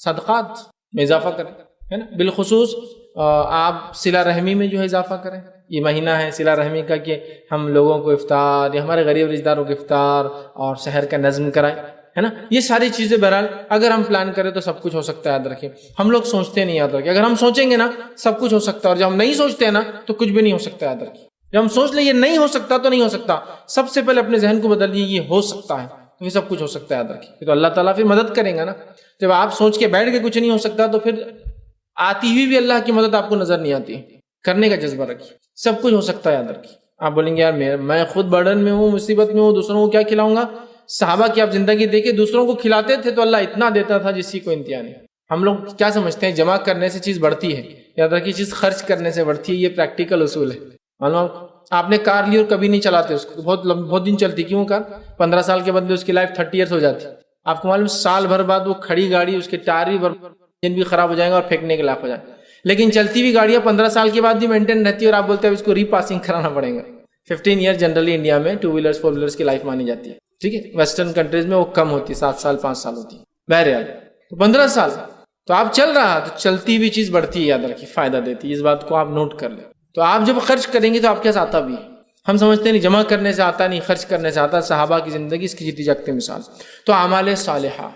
صدقات میں اضافہ کریں، ہے نا، بالخصوص آپ صلہ رحمی میں جو ہے اضافہ کریں۔ یہ مہینہ ہے صلہ رحمی کا کہ ہم لوگوں کو افطار یا ہمارے غریب رشتہ داروں کو افطار اور سحر کا نظم کرائیں، ہے نا، یہ ساری چیزیں بہرحال اگر ہم پلان کریں تو سب کچھ ہو سکتا ہے، یاد رکھیں۔ ہم لوگ سوچتے نہیں، یاد رکھیں، اگر ہم سوچیں گے نا سب کچھ ہو سکتا ہے، اور جب ہم نہیں سوچتے ہیں نا تو کچھ بھی نہیں ہو سکتا، یاد رکھیں۔ جب ہم سوچ لیں یہ نہیں ہو سکتا تو نہیں ہو سکتا، سب سے پہلے اپنے ذہن کو بدل لیے یہ ہو سکتا ہے، تو پھر سب کچھ ہو سکتا ہے، یاد رکھیں۔ تو اللہ تعالیٰ پھر مدد کریں گا نا۔ جب آپ سوچ کے بیٹھ کے کچھ نہیں ہو سکتا تو پھر آتی ہوئی بھی اللہ کی مدد آپ کو نظر نہیں آتی، کرنے کا جذبہ رکھیے، سب کچھ ہو سکتا ہے، یاد رکھیے۔ آپ بولیں گے یار میں خود برڈن میں ہوں، مصیبت میں ہوں، دوسروں کو کیا کھلاؤں گا؟ صحابہ کی آپ زندگی دیکھیں، دوسروں کو کھلاتے تھے تو اللہ اتنا دیتا تھا جس کی کوئی انتہا نہیں۔ ہم لوگ کیا سمجھتے ہیں جمع کرنے سے چیز بڑھتی ہے، یاد رکھیے چیز خرچ کرنے سے بڑھتی ہے، یہ پریکٹیکل اصول ہے۔ معلوم آپ نے کار لی اور کبھی نہیں چلاتے اس کو، بہت دن چلتی، کیوں کار 15 سال کے بدلے اس کی لائف 30 ایئرس ہو جاتی۔ آپ کو معلوم سال بھر بعد وہ کھڑی گاڑی، اس کے ٹائر بھی انجن بھی خراب ہو جائیں گا اور پھینکنے کے لائق ہو جائے گا، لیکن چلتی ہوئی گاڑیاں 15 سال کے بعد بھی مینٹین رہتی ہے، اور آپ بولتے ہیں اس کو ری پاسنگ کرانا پڑے گا۔ 15 ایئر جنرلی انڈیا میں 2 ویلرز 4 ویلرز کی لائف مانی جاتی ہے، ٹھیک ہے، ویسٹرن کنٹریز میں وہ کم ہوتی ہے، 7 سال 5 سال ہوتی ہے، بہرحال تو 15 سال تو آپ چل رہا تو چلتی ہوئی چیز بڑھتی ہے، یاد رکھیے، فائدہ دیتی ہے، اس بات کو آپ نوٹ کر لیں۔ تو آپ جب خرچ کریں گے تو آپ کے ساتھ آتا بھی ہے، ہم سمجھتے نہیں جمع کرنے سے آتا نہیں، خرچ کرنے سے آتا۔ صحابہ کی زندگی اس کی جیتی جاگتی مثال۔ تو اعمال صالحہ،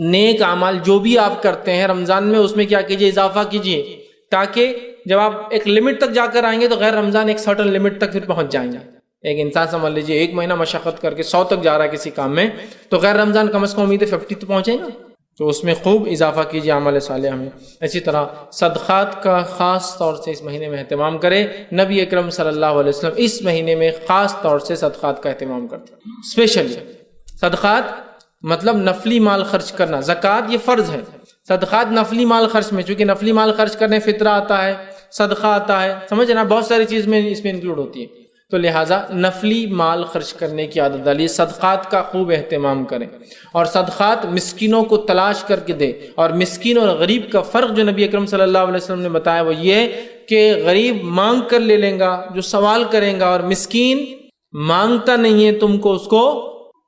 نیک اعمال جو بھی آپ کرتے ہیں رمضان میں، اس میں کیا کیجئے، اضافہ کیجئے، تاکہ جب آپ ایک لمٹ تک جا کر آئیں گے تو غیر رمضان ایک سرٹن لمٹ تک پھر پہنچ جائیں گے۔ ایک انسان سمجھ لیجئے 1 مہینہ مشقت کر کے 100 تک جا رہا ہے کسی کام میں، تو غیر رمضان کم از کم امید ہے 50 تو پہنچے گا، تو اس میں خوب اضافہ کیجیے اعمال صالحہ میں۔ اسی طرح صدقات کا خاص طور سے اس مہینے میں اہتمام کریں۔ نبی اکرم صلی اللہ علیہ وسلم اس مہینے میں خاص طور سے صدقات کا اہتمام کرتے ہیں، اسپیشلی صدقات مطلب نفلی مال خرچ کرنا۔ زکوٰۃ یہ فرض ہے، صدقات نفلی مال خرچ میں، چونکہ نفلی مال خرچ کرنے فطرہ آتا ہے، صدقہ آتا ہے، سمجھ نا، بہت ساری چیز میں اس میں انکلوڈ ہوتی ہے، تو لہٰذا نفلی مال خرچ کرنے کی عادت ڈالیے، صدقات کا خوب اہتمام کریں، اور صدقات مسکینوں کو تلاش کر کے دے۔ اور مسکین اور غریب کا فرق جو نبی اکرم صلی اللہ علیہ وسلم نے بتایا وہ یہ ہے کہ غریب مانگ کر لے لیں گا جو سوال کریں گا، اور مسکین مانگتا نہیں ہے، تم کو اس کو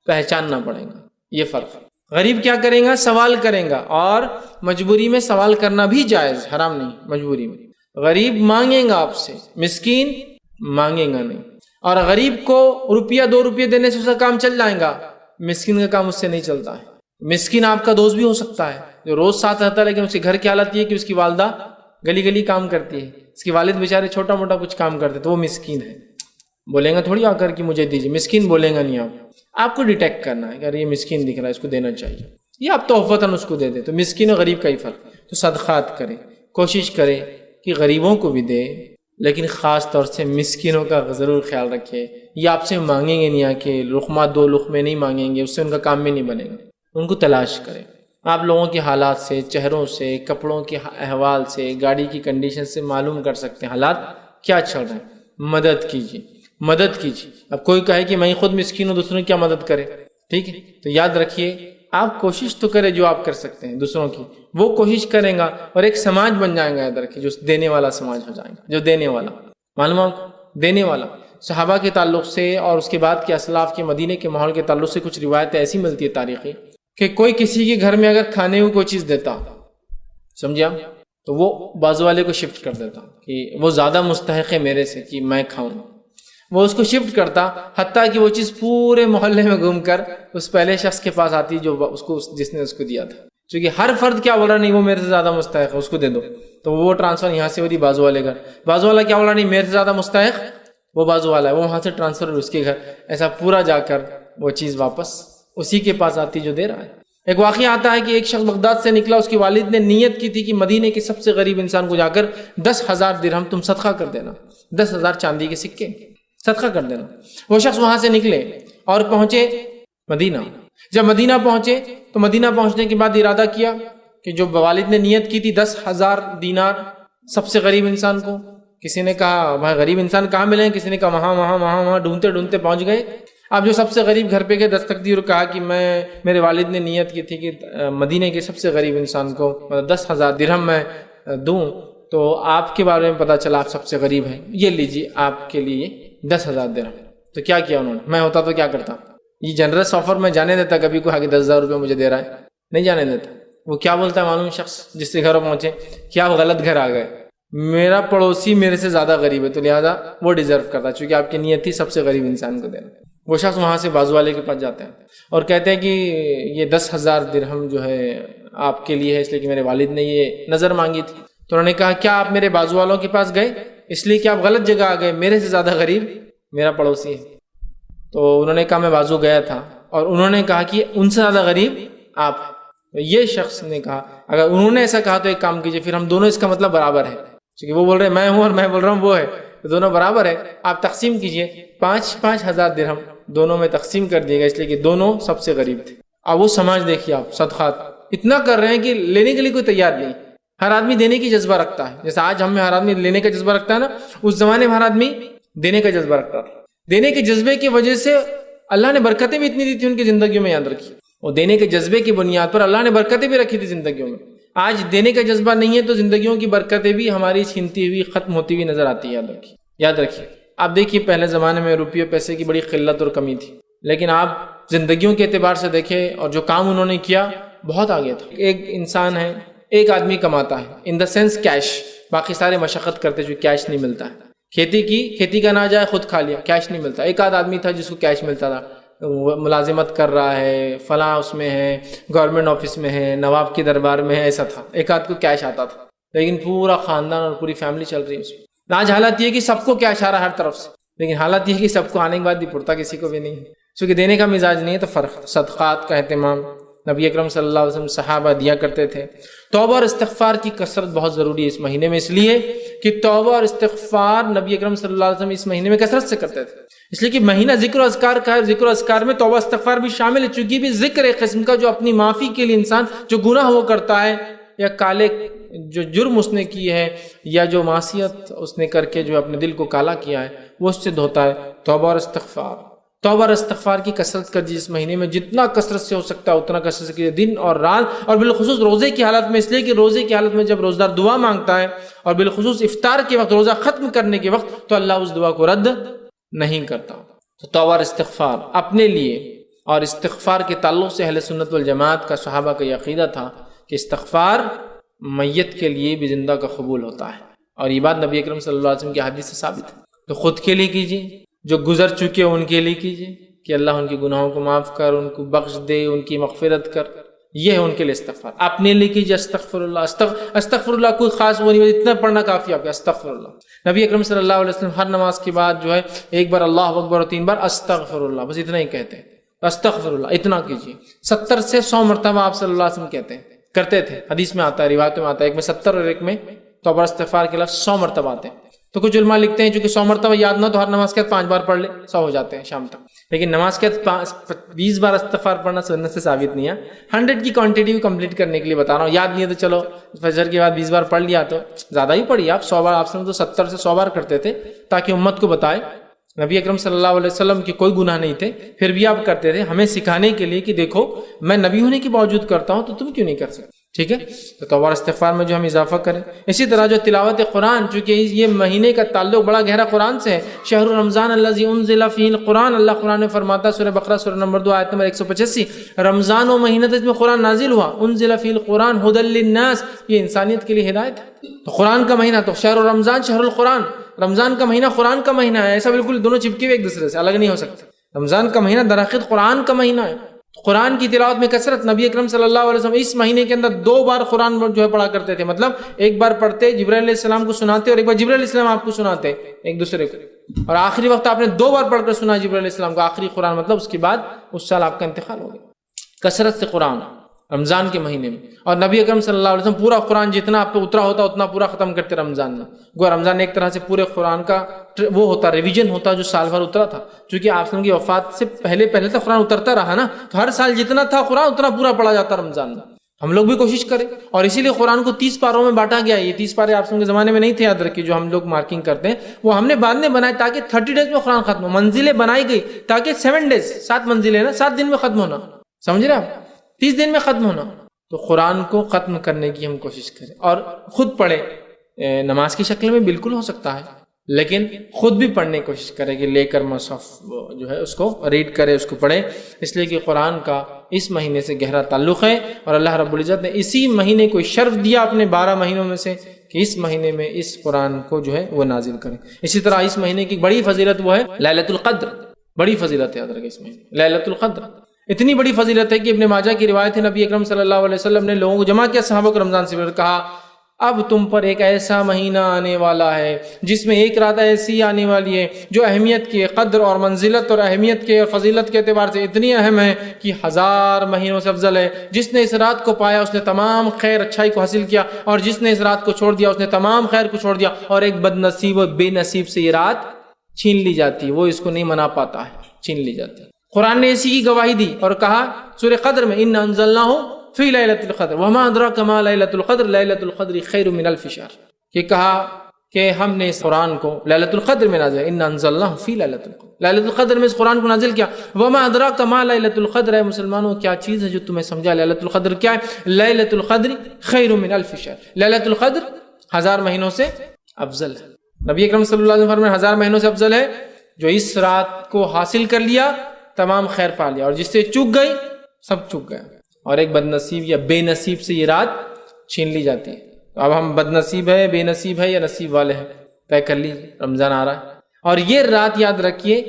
پہچاننا پڑے گا، یہ فرق ہے۔ غریب کیا کریں گا، سوال کریں گا، اور مجبوری میں سوال کرنا بھی جائز، حرام نہیں، مجبوری میں۔ غریب مانگیں گا آپ سے، مسکین مانگے گا نہیں، اور غریب کو روپیہ 2 روپیے دینے سے اس کا کام چل جائے گا، مسکین کا کام اس سے نہیں چلتا ہے۔ مسکین آپ کا دوست بھی ہو سکتا ہے جو روز ساتھ رہتا ہے، لیکن اس کے گھر کی حالت یہ ہے کہ اس کی والدہ گلی گلی کام کرتی ہے، اس کی والد بیچارے چھوٹا موٹا کچھ کام کرتے، تو وہ مسکین ہے۔ بولیں گا تھوڑی آ کر کہ مجھے دیجیے، مسکین بولیں گا نہیں، آپ کو ڈیٹیکٹ کرنا ہے کہ یہ مسکین دکھ رہا ہے، اس کو دینا چاہیے، یہ آپ تحفتاً اس کو دے دیں۔ تو مسکین اور غریب کا ہی فرق۔ تو صدقات کریں، کوشش کریں کہ غریبوں کو بھی دے، لیکن خاص طور سے مسکینوں کا ضرور خیال رکھیں۔ یہ آپ سے مانگیں گے نہیں، آ کے لقمہ 2 لقمے نہیں مانگیں گے، اس سے ان کا کام میں نہیں بنے گا، ان کو تلاش کریں۔ آپ لوگوں کے حالات سے، چہروں سے، کپڑوں کے احوال سے، گاڑی کی کنڈیشن سے معلوم کر سکتے ہیں حالات کیا چل رہے ہیں، مدد کیجیے، مدد کیجیے۔ اب کوئی کہے کہ میں خود مسکین ہوں، دوسروں کی کیا مدد کرے، ٹھیک ہے، تو یاد رکھیے آپ کوشش تو کریں، جو آپ کر سکتے ہیں دوسروں کی وہ کوشش کریں گا، اور ایک سماج بن جائیں گا، یاد رکھیے، جو دینے والا سماج ہو جائے گا، جو دینے والا، معلوم آپ کو، دینے والا۔ صحابہ کے تعلق سے اور اس کے بعد کے اسلاف کے مدینے کے ماحول کے تعلق سے کچھ روایتیں ایسی ملتی ہے تاریخی کہ کوئی کسی کے گھر میں اگر کھانے کو کوئی چیز دیتا، سمجھے آپ، تو وہ بازو والے کو شفٹ کر دیتا کہ وہ زیادہ مستحق ہے میرے سے کہ میں کھاؤں، وہ اس کو شفٹ کرتا، حتیٰ کہ وہ چیز پورے محلے میں گھوم کر اس پہلے شخص کے پاس آتی جو اس کو جس نے اس کو دیا تھا، کیونکہ ہر فرد کیا بول رہا، نہیں وہ میرے سے زیادہ مستحق ہے، اس کو دے دو، تو وہ ٹرانسفر یہاں سے ہو رہی بازو والے گھر، بازو والا کیا بول رہا، نہیں میرے سے زیادہ مستحق وہ بازو والا ہے، وہ وہاں سے ٹرانسفر اس کے گھر، ایسا پورا جا کر وہ چیز واپس اسی کے پاس آتی جو دے رہا ہے۔ ایک واقعہ آتا ہے کہ ایک شخص بغداد سے نکلا، اس کی والد نے نیت کی تھی کہ مدینے کے سب سے غریب انسان کو جا کر 10,000 درہم تم صدقہ کر دینا، 10,000 چاندی کے سکے صدقہ کر دینا۔ وہ شخص وہاں سے نکلے اور پہنچے مدینہ۔ جب مدینہ پہنچے تو مدینہ پہنچنے کے بعد ارادہ کیا کہ جو والد نے نیت کی تھی 10,000 دینار سب سے غریب انسان کو، کسی نے کہا بھائی غریب انسان کہاں ملے ہیں، کسی نے کہا وہاں ڈھونڈتے ڈھونڈتے پہنچ گئے. اب جو سب سے غریب گھر پہ گئے دستک دی اور کہا کہ میرے والد نے نیت کی تھی کہ مدینے کے سب سے غریب انسان کو 10,000 درہم میں دوں، تو آپ کے بارے میں پتہ چلا آپ سب سے غریب ہیں، یہ لیجیے آپ کے لیے 10,000 درہم. تو کیا کیا انہوں نے؟ میں ہوتا تو کیا کرتا؟ یہ جنرس آفر میں جانے دیتا کبھی کوئی آگے 10,000 روپے مجھے دے رہا ہے؟ نہیں جانے دیتا. وہ کیا بولتا ہے معلوم شخص جس سے گھر پہنچے، کیا آپ غلط گھر آ گئے، میرا پڑوسی میرے سے زیادہ غریب ہے تو لہٰذا وہ ڈیزرو کرتا، چونکہ آپ کی نیت تھی سب سے غریب انسان کو دینا. وہ شخص وہاں سے بازو والے کے پاس جاتے ہیں اور کہتے ہیں کہ یہ 10,000 درہم جو ہے آپ کے لیے ہے، اس لیے کہ میرے والد نے یہ نظر مانگی تھی. تو انہوں نے کہا کیا آپ میرے بازو والوں کے پاس گئے؟ اس لیے کہ آپ غلط جگہ آ گئے، میرے سے زیادہ غریب میرا پڑوسی ہے. تو انہوں نے کہا میں بازو گیا تھا، اور انہوں نے کہا کہ ان سے زیادہ غریب آپ. تو یہ شخص نے کہا اگر انہوں نے ایسا کہا تو ایک کام کیجئے، پھر ہم دونوں اس کا مطلب برابر ہے، کیونکہ وہ بول رہے ہیں میں ہوں اور میں بول رہا ہوں وہ ہے، تو دونوں برابر ہے. آپ تقسیم کیجئے 5,000 درہم دونوں میں تقسیم کر دیے گا، اس لیے کہ دونوں سب سے غریب تھے. اب وہ سماج دیکھیے آپ، صدقات اتنا کر رہے ہیں کہ لینے کے لیے کوئی تیار نہیں. ہر آدمی دینے کی جذبہ رکھتا ہے، جیسے آج ہم میں ہر آدمی لینے کا جذبہ رکھتا ہے نا، اس زمانے میں ہر آدمی دینے کا جذبہ رکھتا تھا. دینے کے جذبے کی وجہ سے اللہ نے برکتیں بھی اتنی دی تھی ان کی زندگیوں میں، یاد رکھیے. اور دینے کے جذبے کی بنیاد پر اللہ نے برکتیں بھی رکھی تھی زندگیوں میں. آج دینے کا جذبہ نہیں ہے تو زندگیوں کی برکتیں بھی ہماری چھینتی ہوئی ختم ہوتی ہوئی نظر آتی ہے. یاد رکھیے. آپ دیکھیے پہلے زمانے میں روپیے پیسے کی بڑی قلت اور کمی تھی، لیکن آپ زندگیوں کے اعتبار سے دیکھیں اور جو کام انہوں نے کیا بہت آگے تھا. ایک انسان ہے، ایک آدمی کماتا ہے ان دا سینس کیش، باقی سارے مشقت کرتے جو کیش نہیں ملتا ہے. کھیتی کا نہ جائے خود کھا لیا، کیش نہیں ملتا. ایک آدھ آدمی تھا جس کو کیش ملتا تھا، ملازمت کر رہا ہے، فلاں اس میں ہے، گورنمنٹ آفس میں ہے، نواب کے دربار میں ہے، ایسا تھا. ایک آدھ کو کیش آتا تھا، لیکن پورا خاندان اور پوری فیملی چل رہی ہے اس میں. آج حالت یہ کہ سب کو کیش آ رہا ہے ہر طرف سے، لیکن حالت یہ کہ سب کو آنے کے بعد بھی پڑتا کسی کو بھی نہیں ہے، کیونکہ دینے کا مزاج نہیں ہے. تو فرق صدقات کا اہتمام نبی اکرم صلی اللہ علیہ وسلم صحابہ دیا کرتے تھے. توبہ اور استغفار کی کثرت بہت ضروری ہے اس مہینے میں، اس لیے کہ توبہ اور استغفار نبی اکرم صلی اللہ علیہ وسلم اس مہینے میں کثرت سے کرتے تھے. اس لیے کہ مہینہ ذکر و اذکار کا ہے، ذکر و اذکار میں توبہ استغفار بھی شامل ہے، چونکہ بھی ذکر ایک قسم کا جو اپنی معافی کے لیے انسان جو گناہ وہ کرتا ہے یا کالے جو جرم اس نے کی ہے یا جو معصیت اس نے کر کے جو اپنے دل کو کالا کیا ہے وہ اس سے دھوتا ہے. توبہ اور استغفار کی کثرت کر جس مہینے میں جتنا کثرت سے ہو سکتا ہے اتنا کثرت سے کیجیے، دن اور رات، اور بالخصوص روزے کی حالت میں، اس لیے کہ روزے کی حالت میں جب روزدار دعا مانگتا ہے اور بالخصوص افطار کے وقت، روزہ ختم کرنے کے وقت، تو اللہ اس دعا کو رد نہیں کرتا. تو توبہ اور استغفار اپنے لیے، اور استغفار کے تعلق سے اہل سنت والجماعت کا صحابہ کا یہ عقیدہ تھا کہ استغفار میت کے لیے بھی زندہ کا قبول ہوتا ہے، اور یہ بات نبی اکرم صلی اللہ علیہ وسلم کی حدیث سے ثابت ہے. تو خود کے لیے کیجیے، جو گزر چکے ان کے لیے کیجیے کہ اللہ ان کے گناہوں کو معاف کر، ان کو بخش دے، ان کی مغفرت کر، یہ ہے ان کے لیے استغفار. اپنے لیے کیجیے استغفر اللہ. استغفر اللہ کوئی خاص وہ نہیں، اتنا پڑھنا کافی آپ کا استغفر اللہ. نبی اکرم صلی اللہ علیہ وسلم ہر نماز کے بعد جو ہے ایک بار اللہ اکبر اور 3 بار استغفر اللہ، بس اتنا ہی کہتے ہیں. استغفر اللہ اتنا کیجیے. 70 سے 100 مرتبہ آپ صلی اللہ علیہ وسلم کہتے ہیں، کرتے تھے. حدیث میں آتا ہے، روایت میں آتا ہے، ایک میں 70 اور ایک میں توبہ استغفار کے لفظ 100 مرتبہ آتے ہیں. تو کچھ علماء لکھتے ہیں چونکہ 100 مرتبہ یاد نہ تو ہر نماز کے بعد 5 بار پڑھ لے، 100 ہو جاتے ہیں شام تک. لیکن نماز کے بعد 20 بار استغفار پڑھنا سنت سے ثابت نہیں ہے. 100 کی کوانٹٹی کو کمپلیٹ کرنے کے لیے بتا رہا ہوں. یاد نہیں ہے تو چلو فجر کے بعد 20 بار پڑھ لیا تو زیادہ ہی پڑھیے آپ. 100 بار آپ سے تو 70 سے 100 بار کرتے تھے تاکہ امت کو بتائے نبی اکرم صلی اللہ علیہ وسلم کے کوئی گناہ نہیں تھے، پھر بھی آپ کرتے تھے، ہمیں سکھانے کے لیے کہ دیکھو میں نبی ہونے کے باوجود کرتا ہوں تو تم کیوں نہیں کر سکتے. ٹھیک ہے، تو توبہ استغفار میں جو ہم اضافہ کریں. اسی طرح جو تلاوت قرآن، چونکہ یہ مہینے کا تعلق بڑا گہرا قرآن سے ہے. شہر رمضان الذی انزل فیہ القرآن، اللہ قرآن میں فرماتا ہے سورہ بقرہ سورہ نمبر 2 آیت نمبر 185، رمضان و مہینہ جس میں قرآن نازل ہوا، انزل فیہ القرآن ھدی للناس، یہ انسانیت کے لیے ہدایت ہے. تو قرآن کا مہینہ، تو شہر رمضان شہر القرآن، رمضان کا مہینہ قرآن کا مہینہ ہے. ایسا بالکل دونوں چپکے ہوئے ایک دوسرے سے الگ نہیں ہو سکتے. رمضان کا مہینہ درحقیقت قرآن کا مہینہ ہے. قرآن کی تلاوت میں کثرت. نبی اکرم صلی اللہ علیہ وسلم اس مہینے کے اندر 2 بار قرآن جو ہے پڑھا کرتے تھے. مطلب ایک بار پڑھتے جبرائیل علیہ السلام کو سناتے اور ایک بار جبرائیل علیہ السلام آپ کو سناتے ایک دوسرے کو. اور آخری وقت آپ نے 2 بار پڑھ کر سنا جبرائیل علیہ السلام کو آخری قرآن، مطلب اس کے بعد اس سال آپ کا انتقال ہو گیا. کثرت سے قرآن رمضان کے مہینے میں. اور نبی اکرم صلی اللہ علیہ وسلم پورا قرآن جتنا آپ پہ اترا ہوتا اتنا پورا ختم کرتے رمضان میں. گویا رمضان ایک طرح سے پورے قرآن کا وہ ہوتا، ریویژن ہوتا جو سال بھر اترا تھا. چونکہ آپ کی وفات سے پہلے تک قرآن اترتا رہا نا، تو ہر سال جتنا تھا قرآن اتنا پورا پڑھا جاتا رمضان میں. ہم لوگ بھی کوشش کریں. اور اسی لیے قرآن کو 30 پاروں میں بانٹا گیا. یہ 30 پارے آپ کے زمانے میں نہیں تھے، یاد رکھیے، جو ہم لوگ مارکنگ کرتے ہیں وہ ہم نے بعد میں بنائے تاکہ 30 ڈیز میں قرآن ختم ہو. منزلیں بنائی گئی تاکہ 7 ڈیز، 7 منزلیں نا، 7 دن میں ختم ہونا. سمجھ رہے آپ؟ 30 دن میں ختم ہونا. تو قرآن کو ختم کرنے کی ہم کوشش کریں اور خود پڑھیں. نماز کی شکل میں بالکل ہو سکتا ہے، لیکن خود بھی پڑھنے کی کوشش کرے کہ لے کر مصحف جو ہے اس کو ریڈ کرے، اس کو پڑھے. اس لیے کہ قرآن کا اس مہینے سے گہرا تعلق ہے، اور اللہ رب العزت نے اسی مہینے کو شرف دیا اپنے 12 مہینوں میں سے کہ اس مہینے میں اس قرآن کو جو ہے وہ نازل کریں. اسی طرح اس مہینے کی بڑی فضیلت وہ ہے لیلۃ القدر. بڑی فضیلت ہے، یاد رکھیں اس مہینے لیلۃ القدر. اتنی بڑی فضیلت ہے کہ ابن ماجہ کی روایت ہے، نبی اکرم صلی اللہ علیہ وسلم نے لوگوں کو جمع کیا صحابہ کو رمضان سے پہلے، کہا اب تم پر ایک ایسا مہینہ آنے والا ہے جس میں ایک رات ایسی آنے والی ہے جو اہمیت کے قدر اور منزلت اور اہمیت کے اور فضیلت کے اعتبار سے اتنی اہم ہے کہ 1000 مہینوں سے افضل ہے. جس نے اس رات کو پایا اس نے تمام خیر اچھائی کو حاصل کیا، اور جس نے اس رات کو چھوڑ دیا اس نے تمام خیر کو چھوڑ دیا. اور ایک بد نصیب اور بے نصیب سے یہ رات چھین لی جاتی ہے، وہ اس کو نہیں منا پاتا ہے، چھین لی جاتی ہے. قرآن نے اسی کی گواہی دی اور کہا سورہ قدر میں انا انزلناہ فی لیلۃ القدر وما ادراک ما لیلۃ القدر لیلۃ القدر خیر من الف شہر. یہ کہا کہ ہم نے اس قرآن کو لیلۃ القدر میں نازل، انا انزلناہ فی لیلۃ القدر، لیلۃ القدر میں اس قرآن کو نازل کیا. وما ادراک ما لیلۃ القدر، اے مسلمانوں کیا چیز ہے جو تمہیں سمجھا لیلۃ القدر کیا ہے؟ لیلۃ القدر خیر من الف شہر، لیلۃ القدر 1000 مہینوں سے افضل ہے. نبی اکرم صلی اللہ علیہ وسلم فرمایا 1000 مہینوں سے افضل ہے. جو اس رات کو حاصل کر لیا تمام خیر پا لیا، اور جس سے چوک گئی سب چوک گیا. اور ایک بد نصیب یا بے نصیب سے یہ رات چھین لی جاتی ہے. تو اب ہم بد نصیب ہے، بے نصیب ہے یا نصیب والے ہیں؟ طے کر لیجیے، رمضان آ رہا ہے. اور یہ رات یاد رکھیے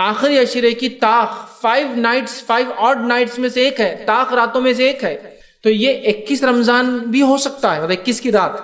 آخری عشرے کی طاق 5 نائٹس 5 آڈ نائٹس میں سے ایک ہے، طاق راتوں میں سے ایک ہے. تو یہ 21 رمضان بھی ہو سکتا ہے، مطلب 21 کی رات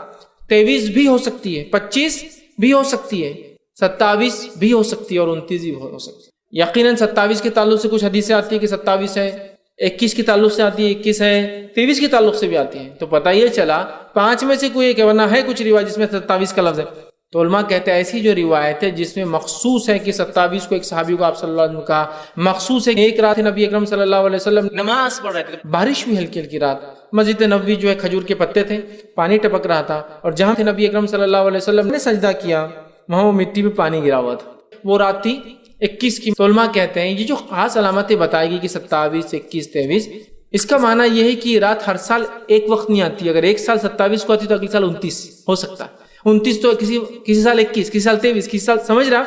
23 بھی ہو سکتی ہے، 25 بھی ہو سکتی ہے، 27 بھی ہو سکتی ہے، اور 29 بھی ہو سکتی ہے. یقیناً 27 کے تعلق سے کچھ حدیثیں آتی ہیں کہ 27 ہے، 21 کے تعلق سے آتی ہے 21 ہے، 23 کے تعلق سے بھی آتی ہیں. تو پتہ یہ چلا 5 میں سے کوئی ایک، ورنہ ہے کچھ روایت جس میں 27 کا لفظ ہے. تو علماء کہتے ہیں ایسی جو روایت ہے جس میں مخصوص ہے کہ 27 کو ایک صحابی کو آپ صلی اللہ علیہ وسلم کہا، مخصوص ہے ایک رات نبی اکرم صلی اللہ علیہ وسلم نماز پڑھ رہے تھے، بارش بھی ہلکی ہلکی رات، مسجد نبوی جو ہے کھجور کے پتے تھے، پانی ٹپک رہا تھا، اور جہاں تھے نبی اکرم صلی اللہ علیہ وسلم نے سجدہ کیا وہاں وہ مٹی پہ پانی گرا ہوا تھا. وہ رات تھی 21 کی. تو علماء کہتے ہیں یہ جو خاص علامتیں بتائے گی کہ 27 21 23، اس کا معنی یہ ہے کہ یہ رات ہر سال ایک وقت نہیں آتی. اگر ایک سال 27 کو آتی تو اگلے سال 29 ہو سکتا ہے. 29 تو کسی سال 21، کسی سال 23، کسی سال، سمجھ رہا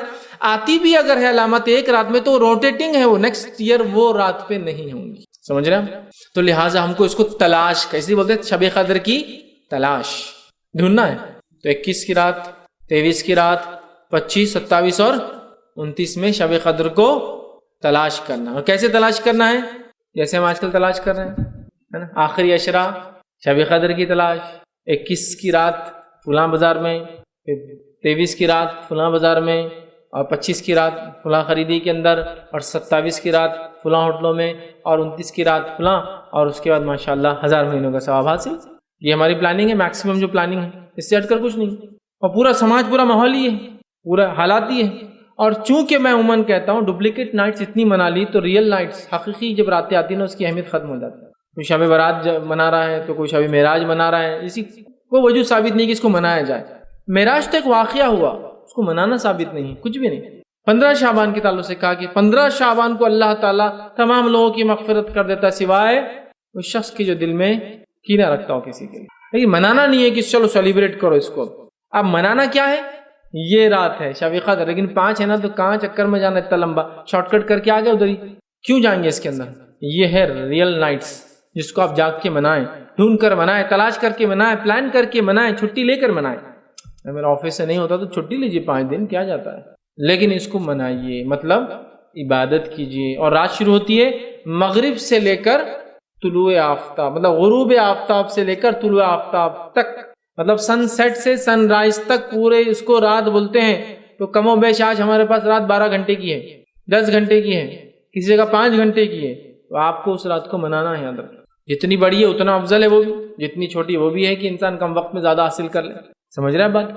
آتی بھی اگر ہے علامت ایک رات میں تو روٹیٹنگ ہے، وہ نیکسٹ ایئر وہ رات پہ نہیں ہوں گی. سمجھ رہے ہیں؟ تو لہٰذا ہم کو اس کو تلاش، کیسے بولتے ہیں، شب قدر کی تلاش ڈھونڈنا ہے. تو 21 کی رات، 23 کی رات، 25 27 اور 29 میں شب قدر کو تلاش کرنا. اور کیسے تلاش کرنا ہے؟ جیسے ہم آج کل تلاش کر رہے ہیں، ہے نا، آخری عشرہ شب قدر کی تلاش، 21 کی رات فلاں بازار میں، 23 کی رات فلاں بازار میں، اور 25 کی رات فلاں خریدی کے اندر، اور 27 کی رات فلاں ہوٹلوں میں، اور 29 کی رات فلاں، اور اس کے بعد ماشاءاللہ 1000 مہینوں کا ثواب حاصل. یہ ہماری پلاننگ ہے، میکسیمم جو پلاننگ ہے، اس سے ہٹ کر کچھ نہیں. اور پورا سماج، پورا ماحول ہی ہے، پورا حالات ہی ہے. اور چونکہ میں عموماً کہتا ہوں ڈپلیکیٹ نائٹس اتنی منا لی تو ریئل نائٹس، حقیقی جب راتیں آتی ہیں نا، اس کی اہمیت ختم ہو جاتی ہے. کوئی شب برات منا رہا ہے تو کوئی شب معراج منا رہا ہے، اسی کو وجود ثابت نہیں کہ اس کو منایا جائے. معراج تو ایک واقعہ ہوا، اس کو منانا ثابت نہیں، کچھ بھی نہیں. 15 شعبان کے تعلق سے کہا کہ 15 شعبان کو اللہ تعالیٰ تمام لوگوں کی مغفرت کر دیتا ہے سوائے اس شخص کے جو دل میں کینہ رکھتا ہو کسی کے لیے. لیکن منانا نہیں ہے کہ چلو سیلیبریٹ کرو اس کو. اب منانا کیا ہے؟ یہ رات ہے شب قدر، لیکن 5 ہے نا، تو کہاں چکر میں جانا اتنا لمبا، شارٹ کٹ کر کے آ گئے ادھر ہی، کیوں جائیں گے اس کے اندر؟ یہ ہے ریئل نائٹس جس کو آپ جاگ کے منائیں، ڈھونڈ کر منائیں، تلاش کر کے منائیں، پلان کر کے منائیں، چھٹی لے کر منائیں. میرا آفس سے نہیں ہوتا تو چھٹی لیجیے 5 دن، کیا جاتا ہے، لیکن اس کو منائیے، مطلب عبادت کیجیے. اور رات شروع ہوتی ہے مغرب سے لے کر طلوع آفتاب، مطلب غروب آفتاب سے لے کر طلوع آفتاب تک، مطلب سن سیٹ سے سن رائز تک پورے اس کو رات بولتے ہیں. تو کم و بیش آج ہمارے پاس رات 12 گھنٹے کی ہے، 10 گھنٹے کی ہے، کسی جگہ 5 گھنٹے کی ہے. تو آپ کو اس رات کو منانا ہے. یاد رکھیں جتنی بڑی ہے اتنا افضل ہے وہ بھی، جتنی چھوٹی وہ بھی ہے کہ انسان کم وقت میں زیادہ حاصل کر لے. سمجھ رہے ہیں بات؟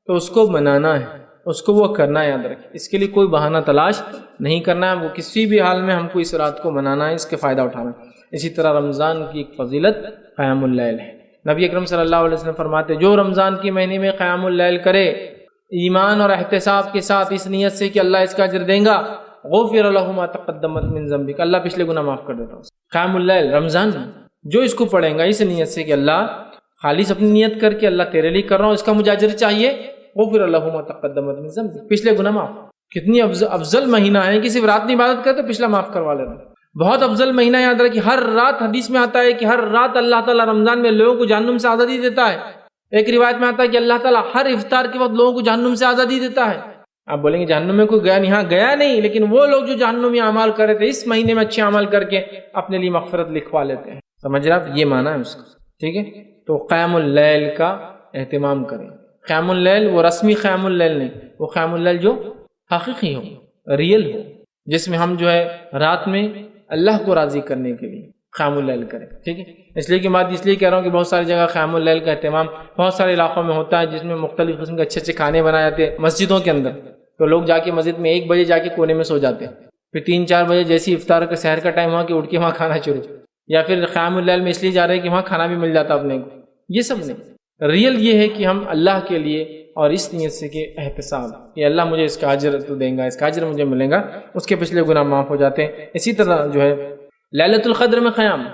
تو اس کو منانا ہے. اس کو وہ کرنا یاد رکھیں. اس کے لیے کوئی بہانہ تلاش نہیں کرنا ہے، وہ کسی بھی حال میں ہم کو اس رات کو منانا ہے، اس کے فائدہ اٹھانا ہے. اسی طرح رمضان کی ایک فضیلت قیام اللیل ہے. نبی اکرم صلی اللہ علیہ وسلم فرماتے جو رمضان کے مہینے میں قیام اللیل کرے ایمان اور احتساب کے ساتھ، اس نیت سے کہ اللہ اس کا اجر دیں گا، غفر له ما تقدم من ذنبک، اللہ پچھلے گناہ معاف کر دیتا ہے. قیام اللیل رمضان میں جو اس کو پڑھیں گا اس نیت سے کہ اللہ خالص اپنی نیت کر کے اللہ تیرے لیے کر رہا ہوں، اس کا مجھے اجر چاہیے، غفر له ما تقدم من ذنبک، پچھلے گناہ معاف. کتنی افضل مہینہ ہے کہ صرف رات میں عبادت کرے تو پچھلا معاف کروا لینا. بہت افضل مہینہ. یاد رکھیے ہر رات حدیث میں آتا ہے کہ ہر رات اللہ تعالیٰ رمضان میں لوگوں کو جہنم سے آزادی دیتا ہے. ایک روایت میں آتا ہے کہ اللہ تعالیٰ ہر افطار کے وقت لوگوں کو جہنم سے آزادی دیتا ہے. آپ بولیں گے جہنم میں کوئی گیا نہیں، ہاں گیا نہیں، لیکن وہ لوگ جو جہنم میں اعمال کر رہے تھے اس مہینے میں اچھے اعمال کر کے اپنے لیے مغفرت لکھوا لیتے ہیں. سمجھ رہے آپ؟ یہ معنی ہے اس کا. ٹھیک ہے، تو قیام اللیل کا اہتمام کریں. قیام اللیل وہ رسمی قیام اللیل نہیں، وہ قیام اللیل جو حقیقی ہو، ریئل ہو، جس میں ہم جو ہے رات میں اللہ کو راضی کرنے کے لیے قیام اللیل کریں. ٹھیک ہے، اس لیے کہ بات اس لیے کہہ رہا ہوں کہ بہت ساری جگہ قیام اللیل کا اہتمام بہت سارے علاقوں میں ہوتا ہے، جس میں مختلف قسم کے اچھے اچھے کھانے بنائے جاتے ہیں مسجدوں کے اندر. تو لوگ جا کے مسجد میں 1 بجے جا کے کونے میں سو جاتے ہیں، پھر 3-4 بجے جیسی افطار کا سحر کا ٹائم ہوا کہ اٹھ کے وہاں کھانا شروع، یا پھر قیام اللیل میں اس لیے جا رہے ہیں کہ وہاں کھانا بھی مل جاتا اپنے کو. یہ سب نہیں. ریئل یہ ہے کہ ہم اللہ کے لیے اور اس نیت سے کہ احتساب کہ اللہ مجھے اس کا اجر تو دیں گا، اس کا اجر مجھے ملے گا، اس کے پچھلے گناہ معاف ہو جاتے ہیں. اسی طرح جو ہے لیلۃ القدر میں قیام،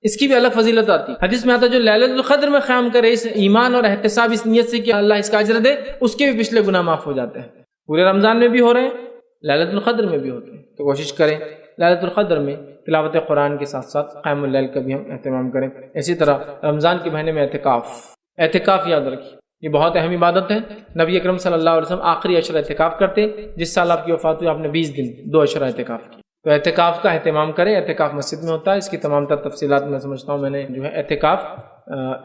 اس کی بھی الگ فضیلت آتی ہے. حدیث میں آتا ہے جو لیلۃ القدر میں قیام کرے اس ایمان اور احتساب اس نیت سے کہ اللہ اس کا اجر دے، اس کے بھی پچھلے گناہ معاف ہو جاتے ہیں. پورے رمضان میں بھی ہو رہے ہیں، لیلۃ القدر میں بھی ہوتے ہیں. تو کوشش کریں لیلۃ القدر میں تلاوت قرآن کے ساتھ ساتھ قیام اللیل کا بھی ہم اہتمام کریں. اسی طرح رمضان کے مہینے میں اعتکاف یاد رکھیے، یہ بہت اہم عبادت ہے. نبی اکرم صلی اللہ علیہ وسلم آخری عشرہ اعتکاف کرتے. جس سال آپ کی وفات ہوئی آپ نے 20 دن 2 عشرہ اعتکاف کی. تو اعتکاف کا اہتمام کریں. اعتکاف مسجد میں ہوتا ہے، اس کی تمام تر تفصیلات میں سمجھتا ہوں میں نے جو ہے اعتکاف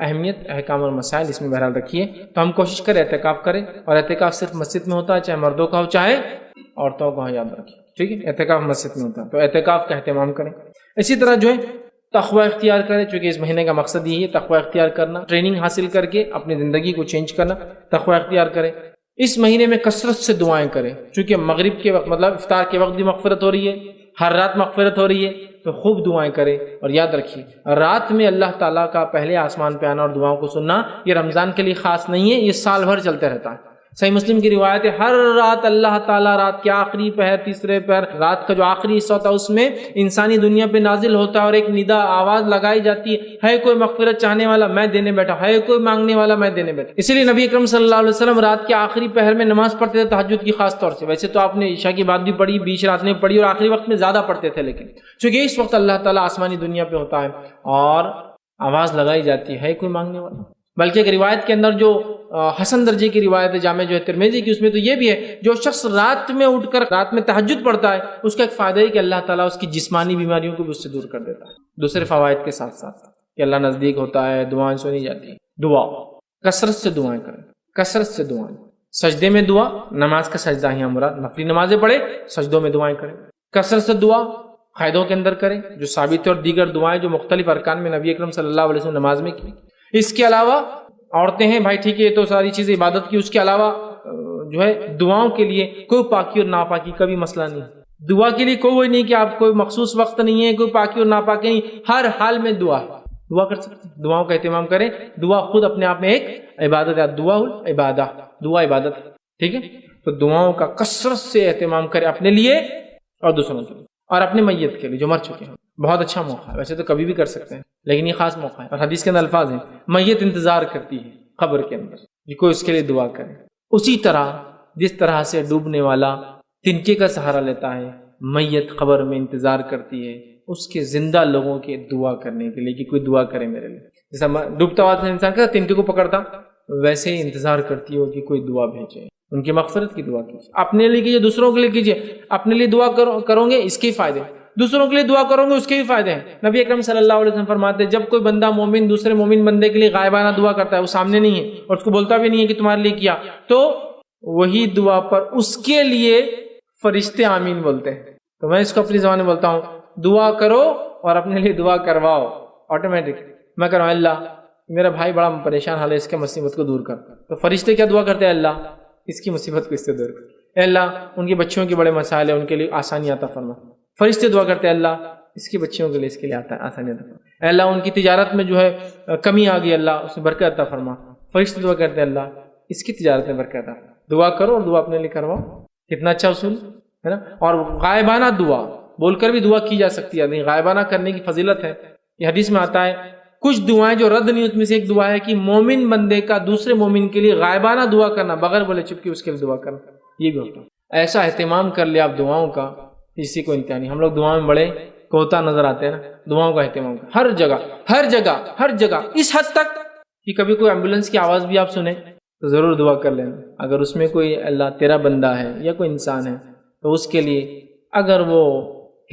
اہمیت، احکام اور مسائل اس میں بہرحال رکھیے. تو ہم کوشش کریں اعتکاف کریں، اور اعتکاف صرف مسجد میں ہوتا ہے، چاہے مردوں کا ہو چاہے عورتوں کا ہو، یاد رکھیے. ٹھیک ہے، اعتکاف مسجد میں ہوتا ہے، تو اعتکاف کا اہتمام کریں. اسی طرح جو ہے تقوی اختیار کریں، چونکہ اس مہینے کا مقصد یہی ہے تقوی اختیار کرنا، ٹریننگ حاصل کر کے اپنی زندگی کو چینج کرنا. تقوی اختیار کریں. اس مہینے میں کثرت سے دعائیں کریں، چونکہ مغرب کے وقت مطلب افطار کے وقت بھی مغفرت ہو رہی ہے، ہر رات مغفرت ہو رہی ہے، تو خوب دعائیں کریں. اور یاد رکھیے رات میں اللہ تعالیٰ کا پہلے آسمان پہ آنا اور دعاؤں کو سننا یہ رمضان کے لیے خاص نہیں ہے، یہ سال بھر چلتے رہتا ہے. صحیح مسلم کی روایت ہے ہر رات اللہ تعالیٰ رات کے آخری پہر، تیسرے پہر، رات کا جو آخری حصہ ہوتا ہے اس میں انسانی دنیا پہ نازل ہوتا ہے، اور ایک ندا آواز لگائی جاتی ہے کوئی مغفرت چاہنے والا میں دینے بیٹھا، ہے کوئی مانگنے والا میں دینے بیٹھا. اسی لیے نبی اکرم صلی اللہ علیہ وسلم رات کے آخری پہر میں نماز پڑھتے تھے تہجد کی خاص طور سے. ویسے تو آپ نے عشاء کی بات بھی پڑھی، بیچ رات میں پڑھی، اور آخری وقت میں زیادہ پڑھتے تھے، لیکن چونکہ اس وقت اللہ تعالیٰ آسمانی دنیا پہ ہوتا ہے اور آواز لگائی جاتی ہے کوئی مانگنے والا. بلکہ ایک روایت کے اندر جو حسن درجے کی روایت ہے جامع جو ہے ترمذی کی، اس میں تو یہ بھی ہے جو شخص رات میں اٹھ کر رات میں تہجد پڑھتا ہے اس کا ایک فائدہ ہے کہ اللہ تعالیٰ اس کی جسمانی بیماریوں کو بھی اس سے دور کر دیتا ہے، دوسرے فوائد کے ساتھ ساتھ کہ اللہ نزدیک ہوتا ہے، دعائیں سنی جاتی ہیں. دعا کثرت سے دعائیں کریں، کثرت سے دعائیں. سجدے میں دعا، نماز کا سجدہ ہی مراد، نفلی نمازیں پڑھیں سجدوں میں دعائیں کریں. کثرت سے دعا قائدوں کے اندر کریں جو ثابت ہے، اور دیگر دعائیں جو مختلف ارکان میں نبی اکرم صلی اللہ علیہ وسلم نماز میں کی. اس کے علاوہ عورتیں ہیں بھائی ٹھیک ہے، یہ تو ساری چیزیں عبادت کی، اس کے علاوہ جو ہے دعاؤں کے لیے کوئی پاکی اور ناپاکی کا بھی مسئلہ نہیں. دعا کے لیے کوئی نہیں کہ آپ کوئی مخصوص وقت نہیں ہے، کوئی پاکی اور ناپاکی نہیں، ہر حال میں دعا کر سکتے ہیں. دعاؤں کا اہتمام کریں. دعا خود اپنے آپ میں ایک عبادت ہے، دعا عبادہ، دعا عبادت. ٹھیک ہے، تو دعاؤں کا کثرت سے اہتمام کریں اپنے لیے اور دوسروں کے لیے، اور اپنے میت کے لیے جو مر چکے ہیں. بہت اچھا موقع ہے، ویسے تو کبھی بھی کر سکتے ہیں لیکن یہ خاص موقع ہے. اور حدیث کے اندر الفاظ ہیں میت انتظار کرتی ہے قبر کے اندر کہ کوئی اس کے لیے دعا کرے. اسی طرح جس طرح سے ڈوبنے والا تنکے کا سہارا لیتا ہے، میت قبر میں انتظار کرتی ہے اس کے زندہ لوگوں کے دعا کرنے کے لیے کہ کوئی دعا کرے میرے لیے. جیسا ڈوبتا ہوا انسان کا تنکے کو پکڑتا ویسے ہی انتظار کرتی ہو کہ کوئی دعا بھیجے، ان کی مغفرت کی دعا کیجیے. اپنے لیے کیجیے، دوسروں کے لیے کیجیے. اپنے لیے دعا کرو گے اس کے فائدے، دوسروں کے لیے دعا کرو گے اس کے بھی فائدے ہیں. نبی اکرم صلی اللہ علیہ وسلم فرماتے ہیں جب کوئی بندہ مومن دوسرے مومن بندے کے لیے غائبانہ دعا کرتا ہے، وہ سامنے نہیں ہے اور اس کو بولتا بھی نہیں ہے کہ تمہارے لیے کیا، تو وہی دعا پر اس کے لیے فرشتے آمین بولتے ہیں. تو میں اس کو اپنی زبان میں بولتا ہوں دعا کرو اور اپنے لیے دعا کرواؤ آٹومیٹک. میں کہوں اللہ میرا بھائی بڑا پریشان حال ہے، اس کے مصیبت کو دور کر. تو فرشتے کیا دعا کرتے ہیں؟ اللہ اس کی مصیبت کو اس سے دور کر، اے اللہ ان کے بچوں کے بڑے مسائل ہیں ان کے لیے آسانی عطا فرما۔ فرشتے دعا کرتے ہیں اللہ اس کی بچیوں کے لیے اس کے لیے آتا ہے آسانی عطا فرما، اے اللہ ان کی تجارت میں جو ہے کمی آ گئی اللہ اس میں برکت عطا فرما۔ فرشتے دعا کرتے ہیں اللہ اس کی تجارت میں برکت عطا فرما۔ دعا کرو اور دعا اپنے لیے کرواؤ، کتنا اچھا اصول ہے نا۔ اور غائبانہ دعا بول کر بھی دعا کی جا سکتی ہے، غائبانہ کرنے کی فضیلت ہے۔ یہ حدیث میں آتا ہے کچھ دعائیں جو رد نہیں، اس میں سے ایک دعا ہے کہ مومن بندے کا دوسرے مومن کے لیے غائبانہ دعا کرنا، بغیر بولے چپ کے اس کے لیے دعا کرنا، یہ بھی ہوتا ہے۔ ایسا اہتمام کر لیا آپ دعاؤں کا، کسی کو انتہا نہیں۔ ہم لوگ دعاؤں میں بڑے کوتا نظر آتے ہیں نا، دعاؤں کا اہتمام کر ہر جگہ ہر جگہ ہر جگہ، اس حد تک کہ کبھی کوئی ایمبولینس کی آواز بھی آپ سنیں تو ضرور دعا کر لینا، اگر اس میں کوئی اللہ تیرا بندہ ہے یا کوئی انسان ہے تو اس کے لیے اگر وہ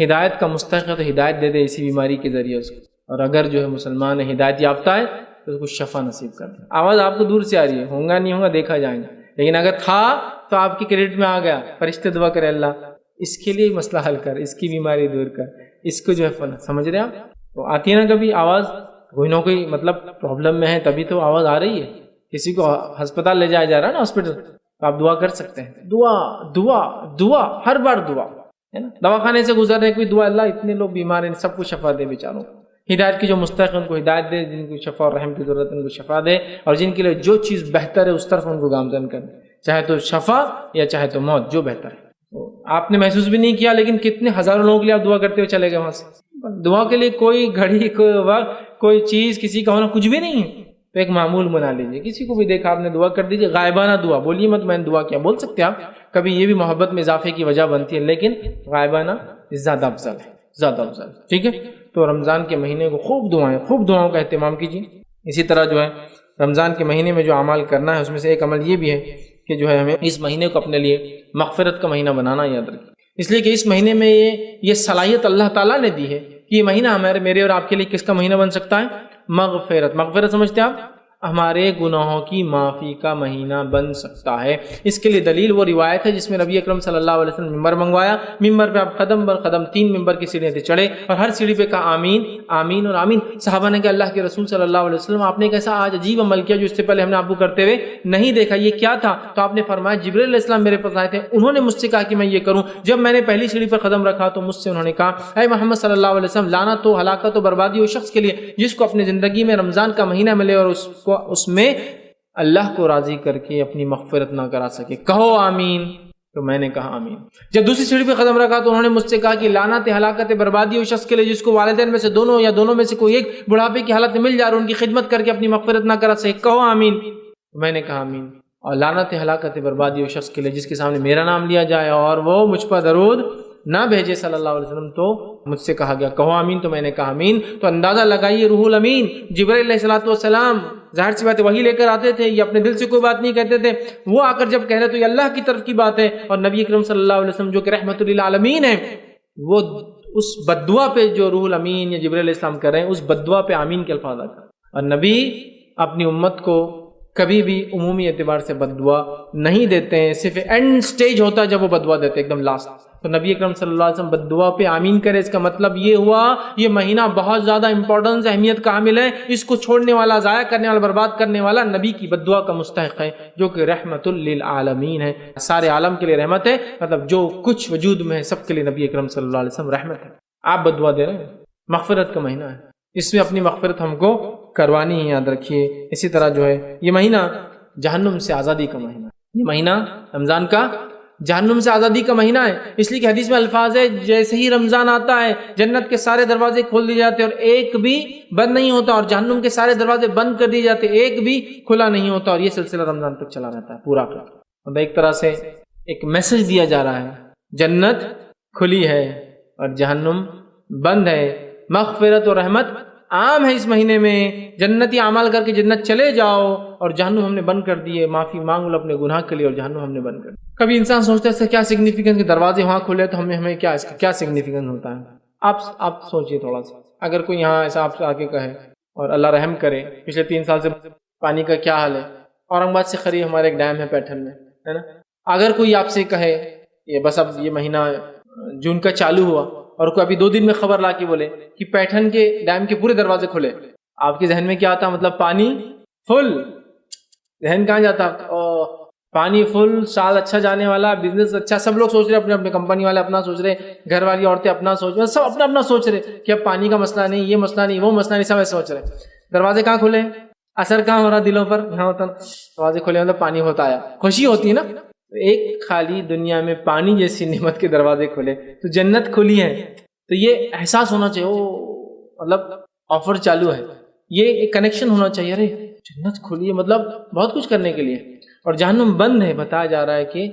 ہدایت کا مستحق ہے تو ہدایت دے دے اسی بیماری کے ذریعے اس کو، اور اگر جو ہے مسلمان ہے ہدایت یافتہ ہے تو اس کو شفا نصیب کر دے۔ آواز آپ کو دور سے آ رہی ہے، ہوگا نہیں ہوگا دیکھا جائے گا، لیکن اگر تھا تو آپ کی کریڈٹ میں آ گیا، فرشتے دعا کرے اللہ اس کے لیے مسئلہ حل کر، اس کی بیماری دور کر، اس کو جو ہے سمجھ رہے آپ؟ تو آتی ہے نا کبھی آواز، کوئی نہ کوئی مطلب پرابلم میں ہے تبھی تو آواز آ رہی ہے، کسی کو ہسپتال لے جایا جا رہا ہے نا ہاسپٹل، تو آپ دعا کر سکتے ہیں، دعا دعا دعا ہر بار دعا ہے نا۔ دواخانے سے گزر رہے کوئی دعا، اللہ اتنے لوگ بیمار ہیں سب کو شفا دے بیچاروں، ہدایت کی جو مستحق ان کو ہدایت دے، جن کو شفا اور رحم کی ضرورت ہے ان کو شفا دے، اور جن کے لیے جو چیز بہتر ہے اس طرف ان کو گامزن کر دے، چاہے تو شفا یا چاہے تو موت، جو بہتر ہے۔ آپ نے محسوس بھی نہیں کیا لیکن کتنے ہزاروں لوگوں کے لیے آپ دعا کرتے ہوئے چلے گئے وہاں سے۔ دعا کے لیے کوئی گھڑی کوئی وقت کوئی چیز کسی کا ہونا کچھ بھی نہیں ہے، تو ایک معمول بنا لیجیے، کسی کو بھی دیکھا آپ نے دعا کر دیجیے، غائبانہ دعا بولیے مت میں نے دعا کیا، بول سکتے آپ، کبھی یہ بھی محبت میں اضافے کی وجہ بنتی ہے، لیکن غائبانہ زیادہ افضل ہے، زیادہ افضل، ٹھیک ہے۔ تو رمضان کے مہینے کو خوب دعاؤں کا اہتمام کیجیے۔ اسی طرح جو ہے رمضان کے مہینے میں جو اعمال کرنا ہے اس میں سے ایک عمل یہ بھی ہے کہ جو ہے ہمیں اس مہینے کو اپنے لیے مغفرت کا مہینہ بنانا یاد رکھیں، اس لیے کہ اس مہینے میں یہ صلاحیت اللہ تعالیٰ نے دی ہے کہ یہ مہینہ میرے اور آپ کے لیے کس کا مہینہ بن سکتا ہے؟ مغفرت سمجھتے ہیں آپ؟ ہمارے گناہوں کی معافی کا مہینہ بن سکتا ہے۔ اس کے لیے دلیل وہ روایت ہے جس میں نبی اکرم صلی اللہ علیہ وسلم ممبر منگوایا، ممبر پہ آپ قدم بر قدم 3 ممبر کی سیڑھیاں سے چڑھے اور ہر سیڑھی پہ کہا آمین آمین اور آمین۔ صحابہ نے کہا اللہ کے رسول صلی اللہ علیہ وسلم آپ نے ایک ایسا آج عجیب عمل کیا جو اس سے پہلے ہم نے آپ کو کرتے ہوئے نہیں دیکھا، یہ کیا تھا؟ تو آپ نے فرمایا جبرائیل علیہ السلام میرے پاس آئے تھے، انہوں نے مجھ سے کہا کہ میں یہ کروں۔ جب میں نے پہلی سیڑھی پر قدم رکھا تو مجھ سے انہوں نے کہا اے محمد صلی اللہ علیہ وسلم، لعنت و ہلاکت و بربادی اس شخص کے لیے جس کو اپنی زندگی میں رمضان کا مہینہ ملے اور اس میں اللہ کو راضی کر کے اپنی مغفرت نہ کرا سکے، کہو آمین۔ تو میں نے کہا آمین۔ جب دوسری سیڑھی پہ قدم رکھا تو انہوں نے مجھ سے کہا کہ لعنت ہلاکت بربادی اس شخص کے لیے جس کو والدین میں سے دونوں یا دونوں میں سے کوئی ایک بڑھاپے کی حالت میں مل جائے اور ان کی خدمت کر کے اپنی مغفرت نہ کرا سکے، کہو آمین۔ میں نے کہا آمین۔ اور لعنت ہلاکت بربادی اس شخص کے لیے جس کے سامنے میرا نام لیا جائے اور وہ مجھ پر درود نہ بھیجے صلی اللہ علیہ وسلم، تو مجھ سے کہا گیا کہو آمین، تو میں نے کہا آمین۔ تو اندازہ لگائیے روح الامین جبرائیل علیہ الصلوۃ والسلام، ظاہر سی بات ہے وہی لے کر آتے تھے، یہ اپنے دل سے کوئی بات نہیں کہتے تھے، وہ آ کر جب کہہ رہے تو یہ اللہ کی طرف کی بات ہے، اور نبی اکرم صلی اللہ علیہ وسلم جو کہ رحمت للعالمین ہے، وہ اس بددعا پہ جو روح الامین یا جبرائیل علیہ السلام کر رہے ہیں اس بددعا پہ آمین کے الفاظ آ کر، اور نبی اپنی امت کو کبھی بھی عمومی اعتبار سے بددعا نہیں دیتے ہیں، صرف اینڈ سٹیج ہوتا ہے جب وہ بددعا دیتے ہیں، ایک دم لاسٹ۔ تو نبی اکرم صلی اللہ علیہ وسلم بددعا پہ آمین کرے، اس کا مطلب یہ ہوا یہ مہینہ بہت زیادہ امپورٹنس اہمیت کا حامل ہے، اس کو چھوڑنے والا، ضائع کرنے والا، برباد کرنے والا نبی کی بددعا کا مستحق ہے، جو کہ رحمت للعالمین ہے، سارے عالم کے لیے رحمت ہے، مطلب جو کچھ وجود میں ہے سب کے لیے نبی اکرم صلی اللہ علیہ وسلم رحمت ہے۔ آپ بددعا دے رہے ہیں، مغفرت کا مہینہ ہے، اس میں اپنی مغفرت ہم کو کروانی ہے، یاد رکھیے۔ اسی طرح جو ہے یہ مہینہ جہنم سے آزادی کا مہینہ، یہ مہینہ رمضان کا جہنم سے آزادی کا مہینہ ہے، اس لیے کہ حدیث میں الفاظ ہے جیسے ہی رمضان آتا ہے جنت کے سارے دروازے کھول دیے جاتے اور ایک بھی بند نہیں ہوتا، اور جہنم کے سارے دروازے بند کر دیے جاتے، ایک بھی کھلا نہیں ہوتا، اور یہ سلسلہ رمضان تک چلا رہتا ہے پورا کر۔ اور ایک طرح سے ایک میسج دیا جا رہا ہے، جنت کھلی ہے اور جہنم بند ہے، مغفرت اور رحمت عام ہے اس مہینے میں، جنتی اعمال کر کے جنت چلے جاؤ، اور جہنم ہم نے بند کر دیے، معافی مانگ لو اپنے گناہ کے لیے، اور جہنم ہم نے بند کر دی۔ کبھی انسان سوچتا ہے اس کا کیا سگنیفیکنس، کہ دروازے وہاں کھلے تو ہمیں کیا اس کا کیا سگنیفیکنس ہوتا ہے؟ آپ سوچئے تھوڑا سا، اگر کوئی یہاں ایسا آپ سے آ کے کہے اور اللہ رحم کرے پچھلے 3 سال سے پانی کا کیا حال ہے، اورنگ آباد سے قریب ہمارے ایک ڈیم ہے پیٹھن میں، ہے نا، اگر کوئی آپ سے کہے یہ بس اب یہ مہینہ جون کا چالو ہوا اور کوئی ابھی 2 دن میں خبر لا کے بولے کہ پیٹھن کے ڈیم کے پورے دروازے کھلے، آپ کے ذہن میں کیا آتا؟ مطلب پانی فل، ذہن کہاں جاتا؟ پانی فل، سال اچھا جانے والا، بزنس اچھا، سب لوگ سوچ رہے اپنے اپنے، کمپنی والے اپنا سوچ رہے، گھر والی عورتیں اپنا سوچ رہے، سب اپنا اپنا سوچ رہے کہ اب پانی کا مسئلہ نہیں، یہ مسئلہ نہیں، وہ مسئلہ نہیں، سب ایسے سوچ رہے. دروازے کہاں کھلے، اثر کہاں ہو رہا دلوں پر، یہاں ہوتا نا دروازے کھلے مطلب پانی ہوتا آیا، خوشی ہوتی ہے نا. ایک خالی دنیا میں پانی جیسی نعمت کے دروازے کھلے تو جنت کھلی ہے، تو یہ احساس ہونا چاہیے، وہ مطلب آفر چالو ہے، یہ ایک کنیکشن ہونا چاہیے، ارے جنت کھلی ہے مطلب بہت کچھ کرنے کے لیے، اور جہنم بند ہے. بتایا جا رہا ہے کہ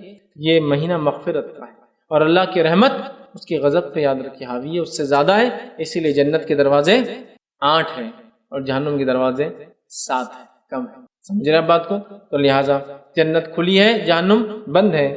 یہ مہینہ مغفرت کا ہے اور اللہ کی رحمت اس کی غضب پہ یاد رکھیے حاوی ہے، اس سے زیادہ ہے. اسی لیے جنت کے دروازے 8 ہیں اور جہنم کے دروازے 7 ہیں، کم ہے. سمجھ رہے آپ بات کو؟ تو لہٰذا جنت کھلی ہے، جہنم بند ہے،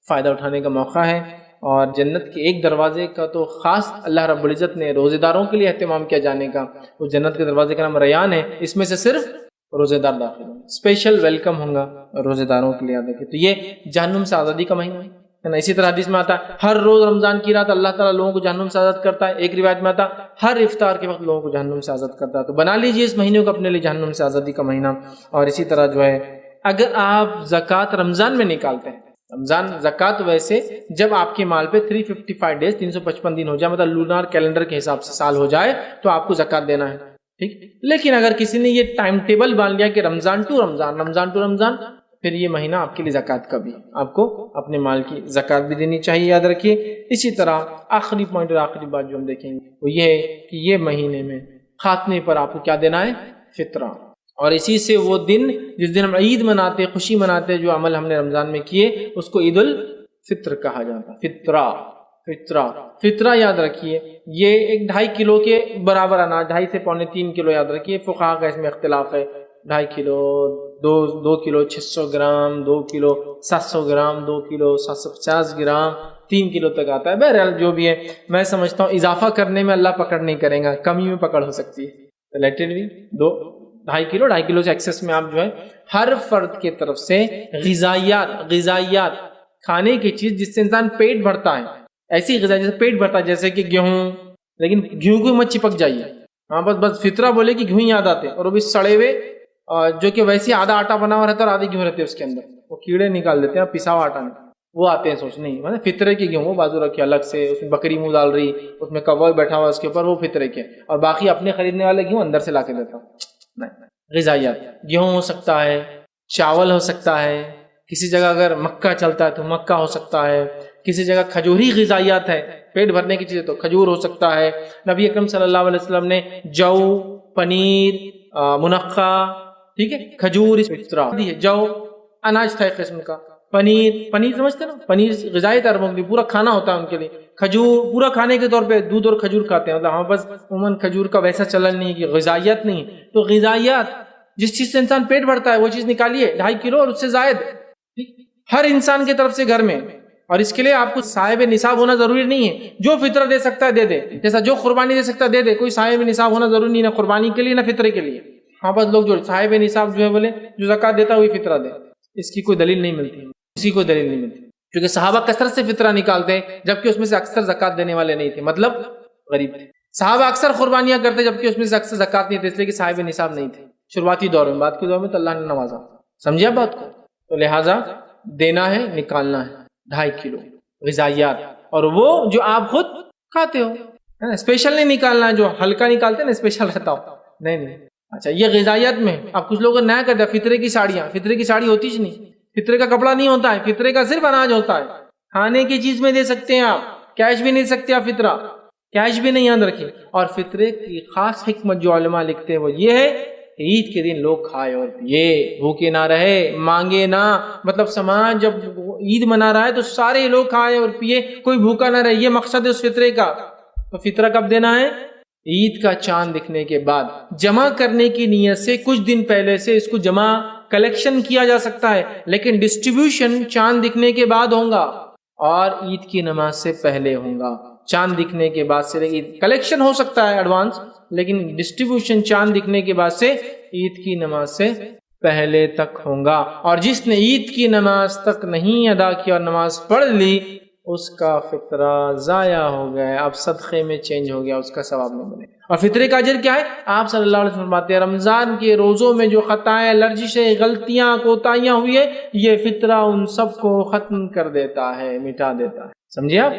فائدہ اٹھانے کا موقع ہے. اور جنت کے ایک دروازے کا تو خاص اللہ رب العزت نے روزے داروں کے لیے اہتمام کیا جانے کا، وہ جنت کے دروازے کا نام ریان ہے، اس میں سے صرف روزے دار داخل ہوں گے، اسپیشل ویلکم ہوں گا روزے داروں کے لیے. یاد رکھیں تو یہ جہنم سے آزادی کا مہینہ ہے نا. اسی طرح حدیث میں آتا ہے ہر روز رمضان کی رات اللہ تعالیٰ لوگوں کو جہنم سے آزاد کرتا ہے. ایک روایت میں آتا ہے ہر افطار کے وقت لوگوں کو جہنم سے آزاد کرتا ہے. تو بنا لیجیے اس مہینے کو اپنے لیے جہنم سے آزادی کا مہینہ. اور اسی طرح جو ہے اگر آپ زکوٰۃ رمضان میں نکالتے ہیں، رمضان زکوٰۃ ویسے جب آپ کے مال پہ 355 ڈیز 355 دن ہو جائے، مطلب لونار کیلنڈر کے حساب سے سال ہو جائے، تو آپ کو زکوٰۃ دینا ہے، ٹھیک. لیکن اگر کسی نے یہ ٹائم ٹیبل باندھ لیا کہ رمضان ٹو رمضان، رمضان ٹو رمضان، پھر یہ مہینہ آپ کے لیے زکوٰۃ کا بھی، آپ کو اپنے مال کی زکوٰۃ بھی دینی چاہیے، یاد رکھیے. اسی طرح آخری پوائنٹ اور آخری بات جو ہم دیکھیں گے وہ یہ ہے کہ یہ مہینے میں خاتمے پر آپ کو کیا دینا ہے؟ فطرہ. اور اسی سے وہ دن جس دن ہم عید مناتے، خوشی مناتے، جو عمل ہم نے رمضان میں کیے اس کو عید الفطر کہا جاتا ہے. فطرہ، فطرہ، فطرہ یاد رکھیے یہ 2.5 کلو کے برابر اناج، 2.5 سے 3.25 کلو یاد رکھیے. فقہا کا اس میں اختلاف ہے، 2.5 کلو، 2 کلو 600 گرام، 2 کلو 700 گرام، 2 کلو 750 گرام، 3 کلو تک آتا ہے. بہرحال جو بھی ہے میں سمجھتا ہوں اضافہ کرنے میں اللہ پکڑ نہیں کرے گا، کمی میں پکڑ ہو سکتی ہے. لیٹر بھی 2.5 کلو سے ایکسس میں آپ جو ہے ہر فرد کی طرف سے غذائیات کھانے کی چیز جس سے انسان پیٹ بھرتا ہے، ایسی غذا جیسے پیٹ بھرتا ہے، جیسے کہ گیہوں، لیکن گیہوں کو مت چپک جائیے. ہاں بس فطرہ بولے کہ گیہوں یاد آتے، اور وہ بھی سڑے ہوئے، جو کہ ویسے آدھا آٹا بنا ہوا رہتا ہے اور آدھے گیہوں رہتے ہیں اس کے اندر، وہ کیڑے نکال دیتے ہیں پسا ہوا آٹا میں، وہ آتے ہیں. سوچ نہیں مطلب فطرے کے گیہوں بازو رکھے الگ سے، اس میں بکری منہ ڈال رہی، اس میں کوا بیٹھا ہوا اس کے اوپر، وہ فطرے کے، اور باقی اپنے خریدنے والے گیہوں اندر سے لا کے دیتا ہوں. نہیں، غذائیات گیہوں ہو سکتا ہے، چاول ہو سکتا ہے، کسی جگہ اگر مکہ چلتا ہے تو مکہ ہو سکتا ہے، کسی جگہ کھجوری غذائیات ہے، پیٹ بھرنے کی چیزیں تو کھجور ہو سکتا ہے. نبی اکرم صلی اللہ علیہ وسلم نے جو، پنیر، منقع، ٹھیک ہے، کھجور، اس فطرہ دی ہے. جو اناج تھا ایک قسم کا، پنیر سمجھتے نا، پنیر غذائیت عربوں کے لیے پورا کھانا ہوتا ہے ان کے لیے. کھجور پورا کھانے کے طور پہ دودھ اور کھجور کھاتے ہیں، مطلب ہاں بس عموماً کھجور کا ویسا چلن نہیں ہے کہ غذائیت نہیں. تو غذائیات جس چیز سے انسان پیٹ بھرتا ہے وہ چیز نکالیے 2.5 کلو اور اس سے زائد ہر انسان کی طرف سے گھر میں. اور اس کے لیے آپ کو صاحب نصاب ہونا ضروری نہیں ہے، جو فطرہ دے سکتا ہے دے دے، جیسا جو قربانی دے سکتا ہے دے دے. کوئی صاحب نصاب ہونا ضروری نہیں، نہ قربانی کے لیے نہ فطرے کے لیے. ہاں بس لوگ جو صاحب نصاب جو ہے بولے جو زکوٰۃ دیتا ہے وہی فطرہ دے، اس کی کوئی دلیل نہیں ملتی، اسی کو دلیل نہیں ملتی. کیونکہ صحابہ کثرت سے فطرہ نکالتے ہیں جبکہ اس میں سے اکثر زکوٰۃ دینے والے نہیں تھے، مطلب غریب تھے. صحابہ اکثر قربانیاں کرتے جبکہ اس میں سے اکثر زکوٰۃ نہیں تھے، اس لیے کہ صاحب نصاب نہیں تھے شروعاتی دور میں. بعد کے دور میں تو اللہ نے نوازا. سمجھے بات کو؟ تو لہٰذا دینا ہے، نکالنا ہے 2.5 کلو غذائیات، اور وہ جو آپ خود کھاتے ہو، اسپیشل نہیں نکالنا ہے، جو ہلکا نکالتے ہیں نا اسپیشل رہتا ہو، نہیں. اچھا یہ غذائیت میں اب کچھ لوگوں نے نیا کر دیا فطرے کی ساڑیاں. فطرے کی ساڑی ہوتی ہی نہیں، فطرے کا کپڑا نہیں ہوتا ہے، فطرے کا صرف اناج ہوتا ہے. کھانے کی چیز میں دے سکتے ہیں آپ، کیش بھی نہیں سکتے آپ فطرہ، کیش بھی نہیں یاد رکھیں. اور فطرے کی خاص حکمت جو علماء لکھتے ہیں وہ یہ ہے کہ عید کے دن لوگ کھائے اور پیے، بھوکے نہ رہے، مانگے نہ. مطلب سماج جب عید منا رہا ہے تو سارے لوگ کھائے اور پیے، کوئی بھوکا نہ رہے، یہ مقصد ہے اس فطرے کا. تو فطرہ کب دینا ہے؟ عید کا چاند دکھنے کے بعد. جمع کرنے کی نیت سے کچھ دن پہلے سے اس کو جمع کلیکشن کیا جا سکتا ہے، لیکن ڈسٹریبیوشن چاند دکھنے کے بعد ہوگا اور عید کی نماز سے پہلے ہوگا. چاند دکھنے کے بعد سے عید کلیکشن ہو سکتا ہے ایڈوانس، لیکن ڈسٹریبیوشن چاند دکھنے کے بعد سے عید کی نماز سے پہلے تک ہوگا. اور جس نے عید کی نماز تک نہیں ادا کیا اور نماز پڑھ لی اس کا فطرہ ضائع ہو گیا، اب صدقے میں چینج ہو گیا، اس کا ثواب نہیں ملے. اور فطرے کا اجر کیا ہے؟ آپ صلی اللہ علیہ وسلم فرماتے ہیں رمضان کے روزوں میں جو خطائیں، لرزشیں، غلطیاں، کوتاہیاں ہوئی ہے، یہ فطرہ ان سب کو ختم کر دیتا ہے، مٹا دیتا ہے. سمجھے آپ؟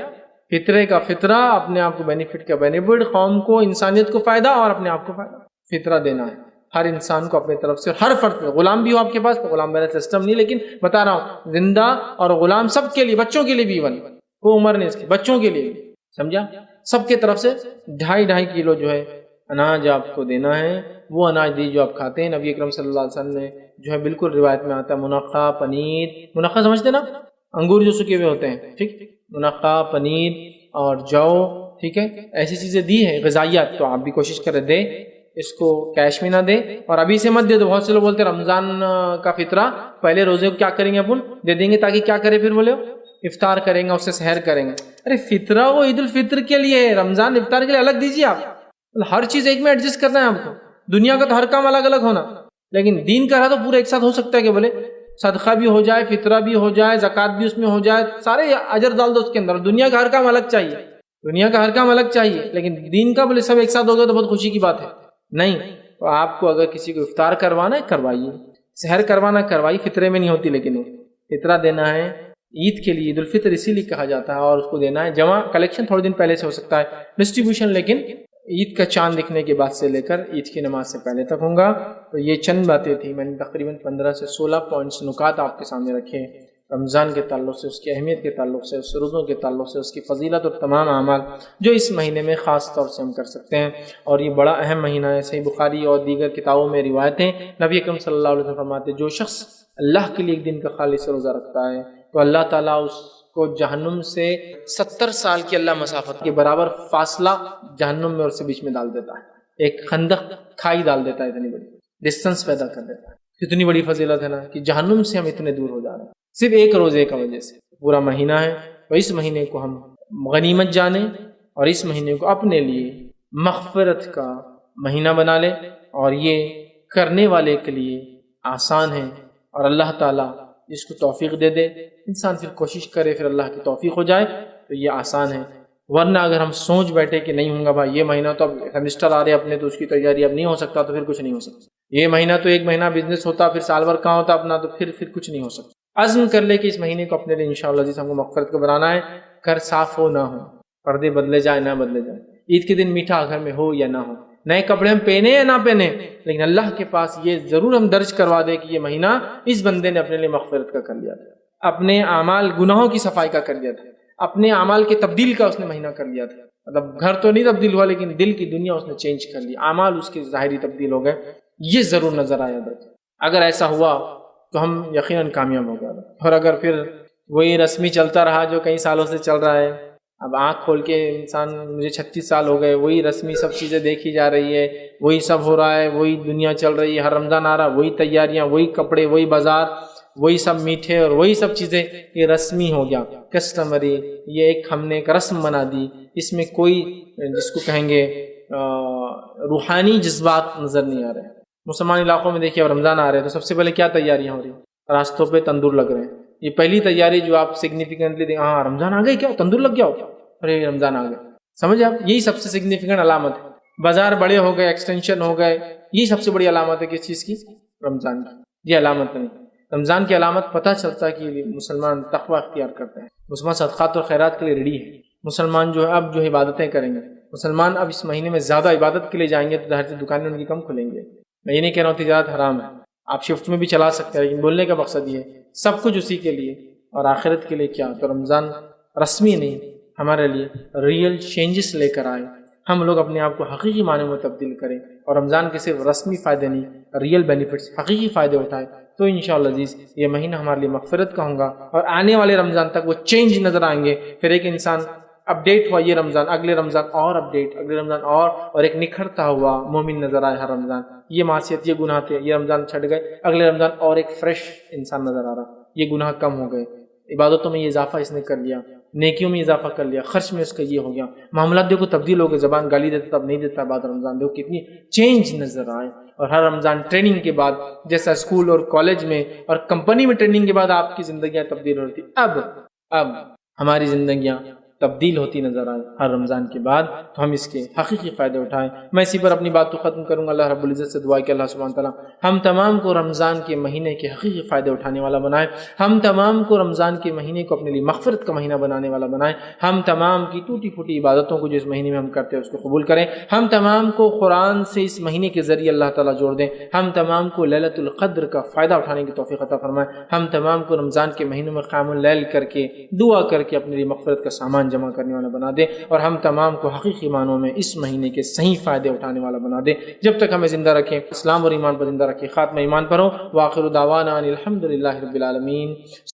فطرے کا فطرہ، اپنے آپ کو بینیفٹ کا بینیفٹ، قوم کو، انسانیت کو فائدہ اور اپنے آپ کو فائدہ. فطرہ دینا ہے ہر انسان کو اپنے طرف سے، ہر فرد میں. غلام بھی ہو آپ کے پاس تو غلام میرا سسٹم نہیں، لیکن بتا رہا ہوں زندہ اور غلام سب کے لیے، بچوں کے لیے بھی ایون کوئی عمر نہیں اس کی، بچوں کے لیے بھی. سمجھا؟ سب کے طرف سے 2.5 کلو جو ہے اناج آپ کو دینا ہے. وہ اناج دی جو آپ کھاتے ہیں. نبی اکرم صلی اللہ علیہ وسلم نے جو ہے بالکل روایت میں آتا ہے منقع، پنیر، منقع سمجھتے نا؟ انگور جو سکے ہوئے ہوتے ہیں، ٹھیک، منقع، پنیر اور جو، ٹھیک ہے، ایسی چیزیں دی ہیں غذائیات. تو آپ بھی کوشش کریں دیں اس کو، کیش میں نہ دیں اور ابھی سے مت دے دو. بہت سے لوگ بولتے ہیں رمضان کا فطرہ پہلے روزے کو کیا کریں گے اپن دے دیں گے، تاکہ کیا کرے پھر بولے افطار کریں گے، اس سے سحر کریں گے. ارے فطرہ وہ عید الفطر کے لیے ہے، رمضان افطار کے لیے الگ دیجیے. آپ ہر چیز ایک میں ایڈجسٹ کرنا ہے آپ کو. دنیا کا تو ہر کام الگ الگ ہونا، لیکن دین کا رہا تو پورا ایک ساتھ ہو سکتا ہے کہ بولے صدقہ بھی ہو جائے، فطرہ بھی ہو جائے، زکوٰۃ بھی اس میں ہو جائے، سارے اجر ڈال دو اس کے اندر. دنیا کا ہر کام الگ چاہیے، دنیا کا ہر کام الگ چاہیے، لیکن دین کا بولے سب ایک ساتھ ہو گیا تو بہت خوشی کی بات ہے. نہیں، تو آپ کو اگر کسی کو افطار کروانا ہے کروائیے، سحر کروانا کروائیے. فطرے میں نہیں ہوتی، لیکن فطرہ دینا ہے عید کے لیے. عید الفطر اسی لیے کہا جاتا ہے، اور اس کو دینا ہے جمع. کلیکشن تھوڑے دن پہلے سے ہو سکتا ہے، ڈسٹریبیوشن لیکن عید کا چاند دکھنے کے بعد سے لے کر عید کی نماز سے پہلے تک ہوں گا. تو یہ چند باتیں تھیں، میں نے تقریباً 15 سے 16 پوائنٹس نکات آپ کے سامنے رکھے رمضان کے تعلق سے، اس کی اہمیت کے تعلق سے، اس روزوں کے تعلق سے، اس کی فضیلت اور تمام اعمال جو اس مہینے میں خاص طور سے ہم کر سکتے ہیں. اور یہ بڑا اہم مہینہ ہے. صحیح بخاری اور دیگر کتابوں میں روایتیں، نبی اکرم صلی اللہ علیہ وسلم فرماتے جو شخص اللہ کے لیے ایک دن کا خالص روزہ رکھتا ہے تو اللہ تعالیٰ اس کو جہنم سے 70 سال کی اللہ مسافت کے برابر فاصلہ جہنم میں اور اس سے بیچ میں ڈال دیتا ہے. ایک خندق، کھائی ڈال دیتا ہے، اتنی بڑی ڈسٹنس پیدا کر دیتا ہے. اتنی بڑی فضیلت ہے نا کہ جہنم سے ہم اتنے دور ہو جا رہے ہیں صرف ایک روزے کا وجہ سے. پورا مہینہ ہے، تو اس مہینے کو ہم غنیمت جانیں اور اس مہینے کو اپنے لیے مغفرت کا مہینہ بنا لیں. اور یہ کرنے والے کے لیے آسان ہے، اور اللہ تعالیٰ اس کو توفیق دے دے. انسان پھر کوشش کرے، پھر اللہ کی توفیق ہو جائے تو یہ آسان ہے. ورنہ اگر ہم سوچ بیٹھے کہ نہیں ہوں گا بھائی، یہ مہینہ تو اب سیمسٹر آ رہے اپنے تو اس کی تیاری اب نہیں ہو سکتا، تو پھر کچھ نہیں ہو سکتا. یہ مہینہ تو ایک مہینہ بزنس ہوتا، پھر سال بھر کہاں ہوتا اپنا، تو پھر کچھ نہیں ہو سکتا. عزم کر لے کہ اس مہینے کو اپنے لیے انشاءاللہ جس ہم کو مغفرت کو بنانا ہے. گھر صاف ہو نہ ہو، پردے بدلے جائے نہ بدلے جائے، عید کے دن میٹھا گھر میں ہو یا نہ ہو، نئے کپڑے ہم پہنے یا نہ پہنے، لیکن اللہ کے پاس یہ ضرور ہم درج کروا دے کہ یہ مہینہ اس بندے نے اپنے لیے مغفرت کا کر لیا تھا، اپنے اعمال گناہوں کی صفائی کا کر لیا تھا، اپنے اعمال کے تبدیل کا اس نے مہینہ کر لیا تھا. مطلب گھر تو نہیں تبدیل ہوا، لیکن دل کی دنیا اس نے چینج کر لی، اعمال اس کے ظاہری تبدیل ہو گئے. یہ ضرور نظر آیا تھا. اگر ایسا ہوا تو ہم یقیناً کامیاب ہو گئے. اور اگر پھر وہی رسمی چلتا رہا جو کئی سالوں سے چل رہا ہے، اب آنکھ کھول کے انسان، مجھے 36 سال ہو گئے، وہی رسمی سب چیزیں دیکھی جا رہی ہے، وہی سب ہو رہا ہے، وہی دنیا چل رہی ہے، ہر رمضان آ رہا وہی تیاریاں، وہی کپڑے، وہی بازار، وہی سب میٹھے اور وہی سب چیزیں. یہ رسمی ہو گیا، کسٹمری، یہ ایک ہم نے ایک رسم بنا دی. اس میں کوئی جس کو کہیں گے روحانی جذبات نظر نہیں آ رہے. مسلمان علاقوں میں دیکھیے اب رمضان آ رہے ہیں تو سب سے پہلے کیا تیاریاں ہو رہی ہیں؟ راستوں پہ تندور لگ رہے ہیں. یہ پہلی تیاری جو آپ سگنیفیکنٹلی دیں، ہاں رمضان آ گئی، کیا تندور لگ گیا ہو، ارے رمضان آ گیا. سمجھے آپ؟ یہی سب سے سگنیفیکنٹ علامت ہے. بازار بڑے ہو گئے، ایکسٹینشن ہو گئے، یہ سب سے بڑی علامت ہے کس چیز کی؟ رمضان کی. یہ علامت نہیں. رمضان کی علامت پتہ چلتا ہے کہ مسلمان تقوی اختیار کرتے ہیں، مسلمان صدقات اور خیرات کے لیے ریڈی ہے. مسلمان جو ہے اب جو عبادتیں کریں گے، مسلمان اب اس مہینے میں زیادہ عبادت کے لیے جائیں گے، تو ظاہر سے دکانیں ان کی کم کھلیں گے. میں یہ نہیں کہہ رہا ہوں تجارت حرام ہے، آپ شفٹ میں بھی چلا سکتے ہیں، لیکن بولنے کا مقصد یہ ہے سب کچھ اسی کے لیے اور آخرت کے لیے کیا. تو رمضان رسمی نہیں، ہمارے لیے ریئل چینجز لے کر آئے. ہم لوگ اپنے آپ کو حقیقی معنی میں تبدیل کریں اور رمضان کے صرف رسمی فائدے نہیں، ریئل بینیفٹس، حقیقی فائدے اٹھائیں. تو انشاءاللہ عزیز یہ مہینہ ہمارے لیے مغفرت کا ہوگا اور آنے والے رمضان تک وہ چینج نظر آئیں گے. پھر ایک انسان اپڈیٹ ہوا یہ رمضان، اگلے رمضان اور اپڈیٹ، اگلے رمضان اور ایک نکھرتا ہوا مومن نظر آئے ہر رمضان. یہ معصیت، یہ گناہ تھے، یہ رمضان چھٹ گئے، اگلے رمضان اور ایک فریش انسان نظر آ رہا، یہ گناہ کم ہو گئے، عبادتوں میں یہ اضافہ اس نے کر لیا، نیکیوں میں اضافہ کر لیا، خرچ میں اس کا یہ ہو گیا، معاملات دیکھو تبدیل ہو گئے، زبان گالی دیتا تب نہیں دیتا بعد رمضان، دیکھو کتنی چینج نظر آئے. اور ہر رمضان ٹریننگ کے بعد، جیسا اسکول اور کالج میں اور کمپنی میں ٹریننگ کے بعد آپ کی زندگیاں تبدیل ہوتی، اب ہماری زندگیاں تبدیل ہوتی نظر آئے ہر رمضان کے بعد، تو ہم اس کے حقیقی فائدے اٹھائیں۔ میں اسی پر اپنی بات کو ختم کروں گا۔ اللہ رب العزت سے دعا کہ اللہ سبحانہ تعالیٰ ہم تمام کو رمضان کے مہینے کے حقیقی فائدے اٹھانے والا بنائے، ہم تمام کو رمضان کے مہینے کو اپنے لیے مغفرت کا مہینہ بنانے والا بنائے، ہم تمام کی ٹوٹی پھوٹی عبادتوں کو جو اس مہینے میں ہم کرتے ہیں اس کو قبول کریں، ہم تمام کو قرآن سے اس مہینے کے ذریعے اللہ تعالیٰ جوڑ دیں، ہم تمام کو لیلۃ القدر کا فائدہ اٹھانے کی توفیق عطا فرمائے، ہم تمام کو رمضان کے مہینوں میں قیام اللیل کر کے دعا کر کے اپنے لیے مغفرت کا سامان جمع کرنے والا بنا دے، اور ہم تمام کو حقیقی معنوں میں اس مہینے کے صحیح فائدے اٹھانے والا بنا دے۔ جب تک ہمیں زندہ رکھیں، اسلام اور ایمان پر زندہ رکھیں، خاتمہ ایمان پر ہو۔ وآخر دعوانا ان الحمد للہ رب العالمین۔